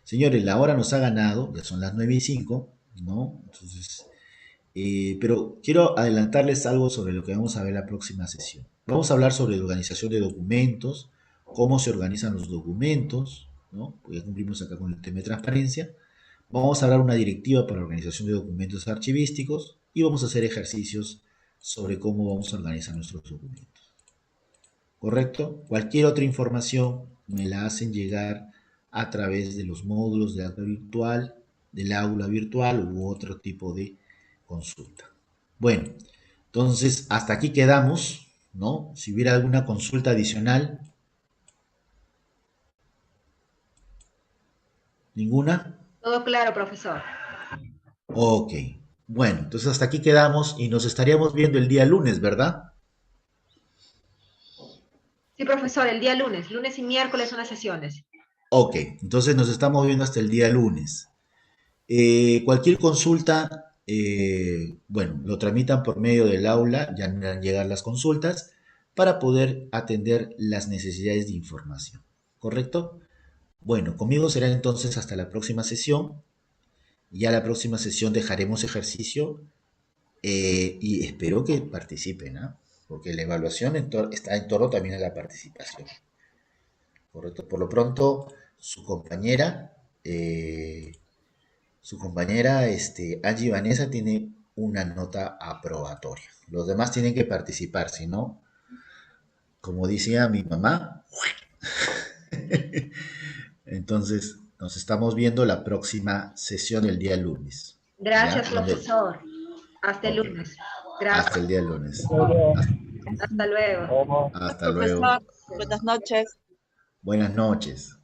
S1: Señores, la hora nos ha ganado, ya son las 9:05, ¿no? Entonces, pero quiero adelantarles algo sobre lo que vamos a ver en la próxima sesión. Vamos a hablar sobre la organización de documentos, cómo se organizan los documentos, ¿no? Porque ya cumplimos acá con el tema de transparencia. Vamos a hablar una directiva para la organización de documentos archivísticos y vamos a hacer ejercicios sobre cómo vamos a organizar nuestros documentos. ¿correcto? Cualquier otra información me la hacen llegar a través de los módulos del aula virtual u otro tipo de consulta. Bueno, entonces hasta aquí quedamos, ¿no? Si hubiera alguna consulta adicional, ¿ninguna?
S4: Todo claro, profesor.
S1: Ok. Bueno, entonces hasta aquí quedamos y nos estaríamos viendo el día lunes, ¿verdad?
S4: Sí, profesor, el día lunes y miércoles son las sesiones.
S1: Ok, entonces nos estamos viendo hasta el día lunes. Cualquier consulta, bueno, lo tramitan por medio del aula, ya me van a llegar las consultas para poder atender las necesidades de información, ¿correcto? Bueno, conmigo será entonces hasta la próxima sesión. Ya la próxima sesión dejaremos ejercicio y espero que participen, ¿ah? Porque la evaluación está en torno también a la participación, ¿correcto? Por lo pronto, eh, su compañera, Angie Vanessa, tiene una nota aprobatoria. Los demás tienen que participar, si no, como decía mi mamá, entonces nos estamos viendo la próxima sesión el día lunes. ¿Ya?
S4: Gracias, profesor. Hasta el
S1: Ok.
S4: lunes.
S1: Hasta
S4: Gracias.
S1: el día lunes.
S4: Hasta luego.
S1: Hasta luego.
S2: Profesor, buenas noches.
S1: Buenas noches.